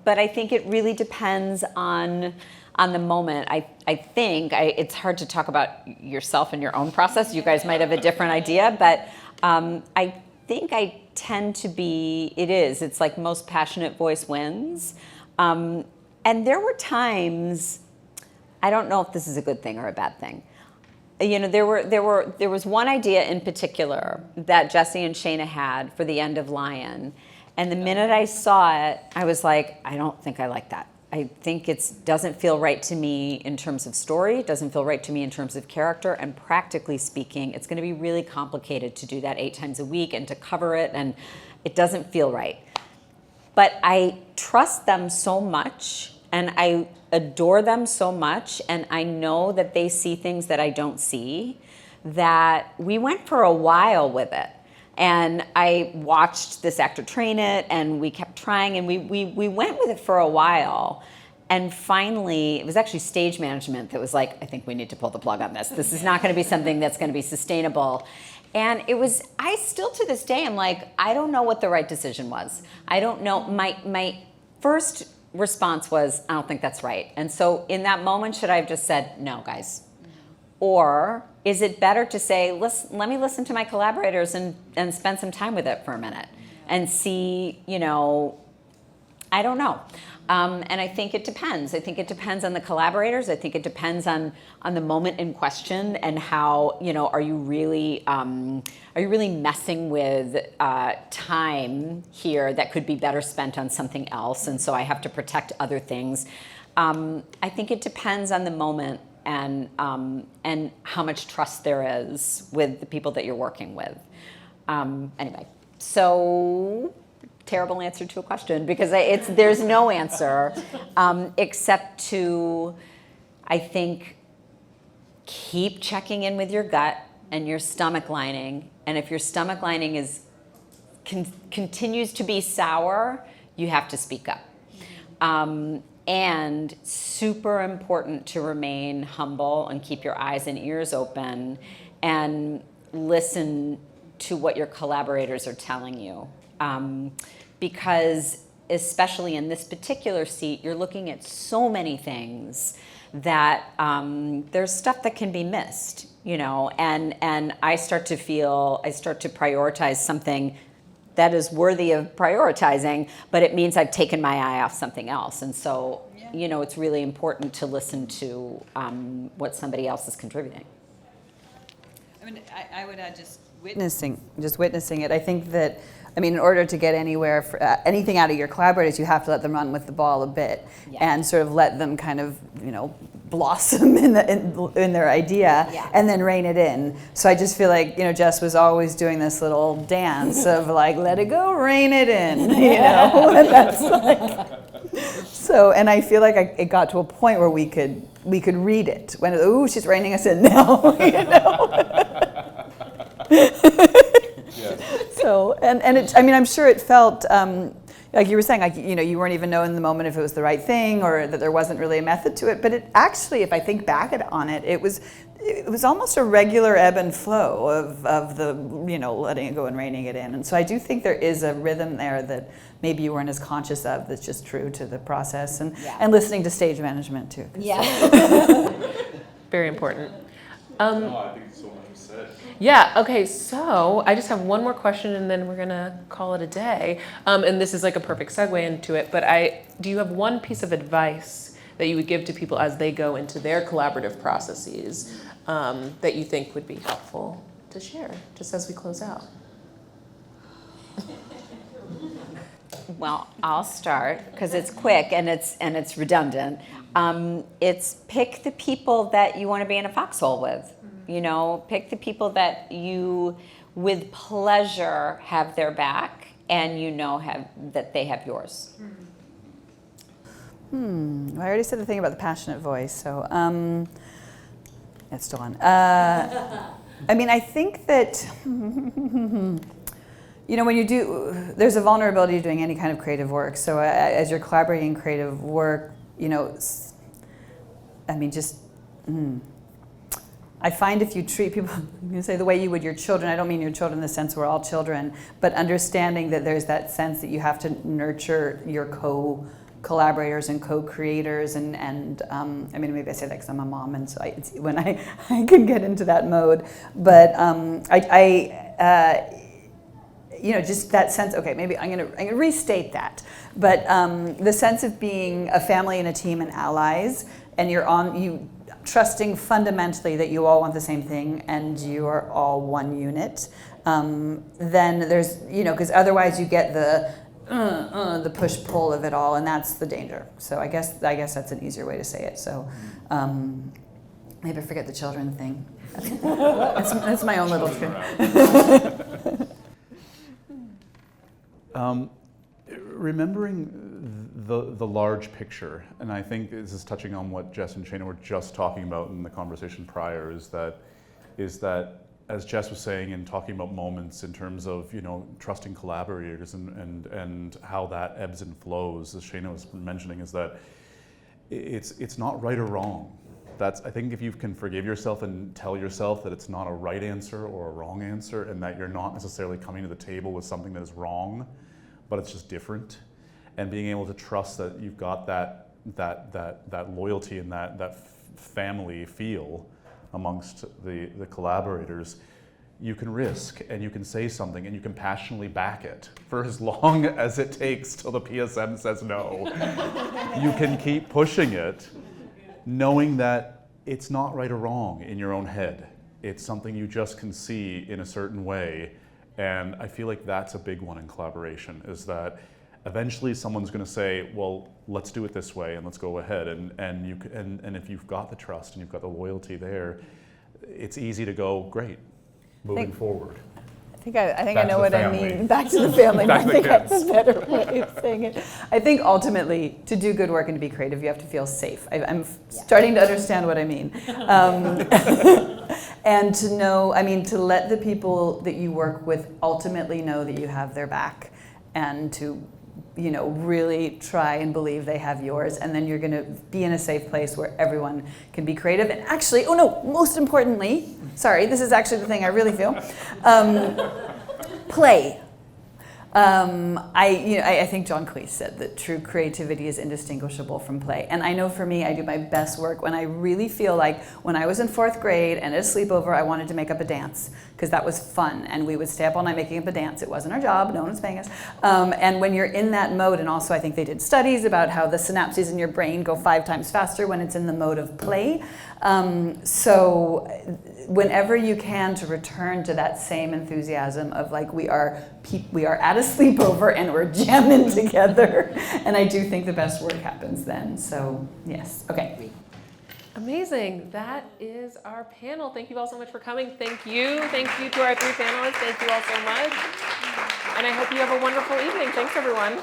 I think it really depends on the moment. I think it's hard to talk about yourself and your own process. You guys might have a different idea, but I think I tend to be, it's like most passionate voice wins. And there were times, I don't know if this is a good thing or a bad thing. There was one idea in particular that Jesse and Shana had for the end of Lion. And the minute I saw it, I was like, I don't think I like that. I think it doesn't feel right to me in terms of story, it doesn't feel right to me in terms of character, and practically speaking, it's going to be really complicated to do that 8 times a week and to cover it, and it doesn't feel right. But I trust them so much, and I adore them so much, and I know that they see things that I don't see, that we went for a while with it. And I watched this actor train it, and we kept trying, and we went with it for a while. And finally, it was actually stage management that was like, I think we need to pull the plug on this. This is not going to be something that's going to be sustainable. And I still to this day, I'm like, I don't know what the right decision was. I don't know. My first response was, I don't think that's right. And so in that moment, should I have just said, no, guys? Or is it better to say, let me listen to my collaborators and spend some time with it for a minute and see, I don't know. And I think it depends. I think it depends on the collaborators. I think it depends on the moment in question and how, are you really messing with time here that could be better spent on something else, and so I have to protect other things. I think it depends on the moment and how much trust there is with the people that you're working with. Anyway, so terrible answer to a question because there's no answer except to, I think, keep checking in with your gut and your stomach lining. And if your stomach lining continues to be sour, you have to speak up. And super important to remain humble and keep your eyes and ears open and listen to what your collaborators are telling you. Because especially in this particular seat, you're looking at so many things that there's stuff that can be missed, and I start to prioritize something that is worthy of prioritizing, but it means I've taken my eye off something else. And so, it's really important to listen to what somebody else is contributing. I mean, I would add just witnessing it. I think that, in order to get anywhere, anything out of your collaborators, you have to let them run with the ball a bit, and sort of let them kind of, blossom in their idea, and then rein it in. So I just feel like, Jess was always doing this little dance of like, let it go, rein it in, and that's like. So, and I feel like it got to a point where we could read it when, ooh, she's reining us in now, So, and it, I'm sure it felt, like you were saying, like, you weren't even knowing in the moment if it was the right thing or that there wasn't really a method to it. But it actually, if I think back on it, it was almost a regular ebb and flow of the, letting it go and reining it in. And so I do think there is a rhythm there that maybe you weren't as conscious of that's just true to the process and listening to stage management too. Yeah. Very important. No, I think so much was said. Yeah, okay, so I just have one more question and then we're gonna call it a day. And this is like a perfect segue into it, but do you have one piece of advice that you would give to people as they go into their collaborative processes that you think would be helpful to share, just as we close out? Well, I'll start because it's quick and it's redundant. It's pick the people that you want to be in a foxhole with. Pick the people that you, with pleasure, have their back, and that they have yours. I already said the thing about the passionate voice, so it's still on. I think that when you do, there's a vulnerability to doing any kind of creative work. So as you're collaborating in creative work, I find if you treat people, say the way you would your children, I don't mean your children in the sense we're all children, but understanding that there's that sense that you have to nurture your collaborators and co-creators and maybe I say that because I'm a mom and so it's when I can get into that mode, but just that sense, okay, maybe I'm gonna restate that, but the sense of being a family and a team and allies, and you trusting fundamentally that you all want the same thing and you are all one unit, then there's, because otherwise you get the push-pull of it all, and that's the danger. So I guess that's an easier way to say it. So maybe forget the children thing. That's my own little trick. Remembering the large picture, and I think this is touching on what Jess and Shana were just talking about in the conversation prior, is that as Jess was saying and talking about moments in terms of trusting collaborators and how that ebbs and flows, as Shana was mentioning, is that it's not right or wrong. I think if you can forgive yourself and tell yourself that it's not a right answer or a wrong answer, and that you're not necessarily coming to the table with something that is wrong, but it's just different, and being able to trust that you've got that loyalty and that family feel amongst the collaborators, you can risk and you can say something and you can passionately back it for as long as it takes till the PSM says no. You can keep pushing it, knowing that it's not right or wrong in your own head. It's something you just can see in a certain way. And I feel like that's a big one in collaboration, is that eventually someone's going to say, well, let's do it this way and let's go ahead. And if you've got the trust and you've got the loyalty there, it's easy to go, great, moving forward. I think I Back know to what the I family. mean. Back to the family. Back I to the think kids. that's a better way of saying it. I think ultimately, to do good work and to be creative, you have to feel safe. I'm starting to understand what I mean. And to know, to let the people that you work with ultimately know that you have their back, and to really try and believe they have yours, and then you're going to be in a safe place where everyone can be creative. And actually, most importantly, sorry, this is actually the thing I really feel, play. I think John Cleese said that true creativity is indistinguishable from play. And I know for me, I do my best work when I really feel like when I was in 4th grade and at a sleepover, I wanted to make up a dance because that was fun. And we would stay up all night making up a dance. It wasn't our job. No one was paying us. And when you're in that mode, and also I think they did studies about how the synapses in your brain go 5 times faster when it's in the mode of play. So whenever you can, to return to that same enthusiasm of like we are at a sleepover and we're jamming together, and I do think the best work happens then. So yes, okay. Amazing. That is our panel. Thank you all so much for coming. Thank you to our 3 panelists. Thank you all so much. And I hope you have a wonderful evening. Thanks, everyone.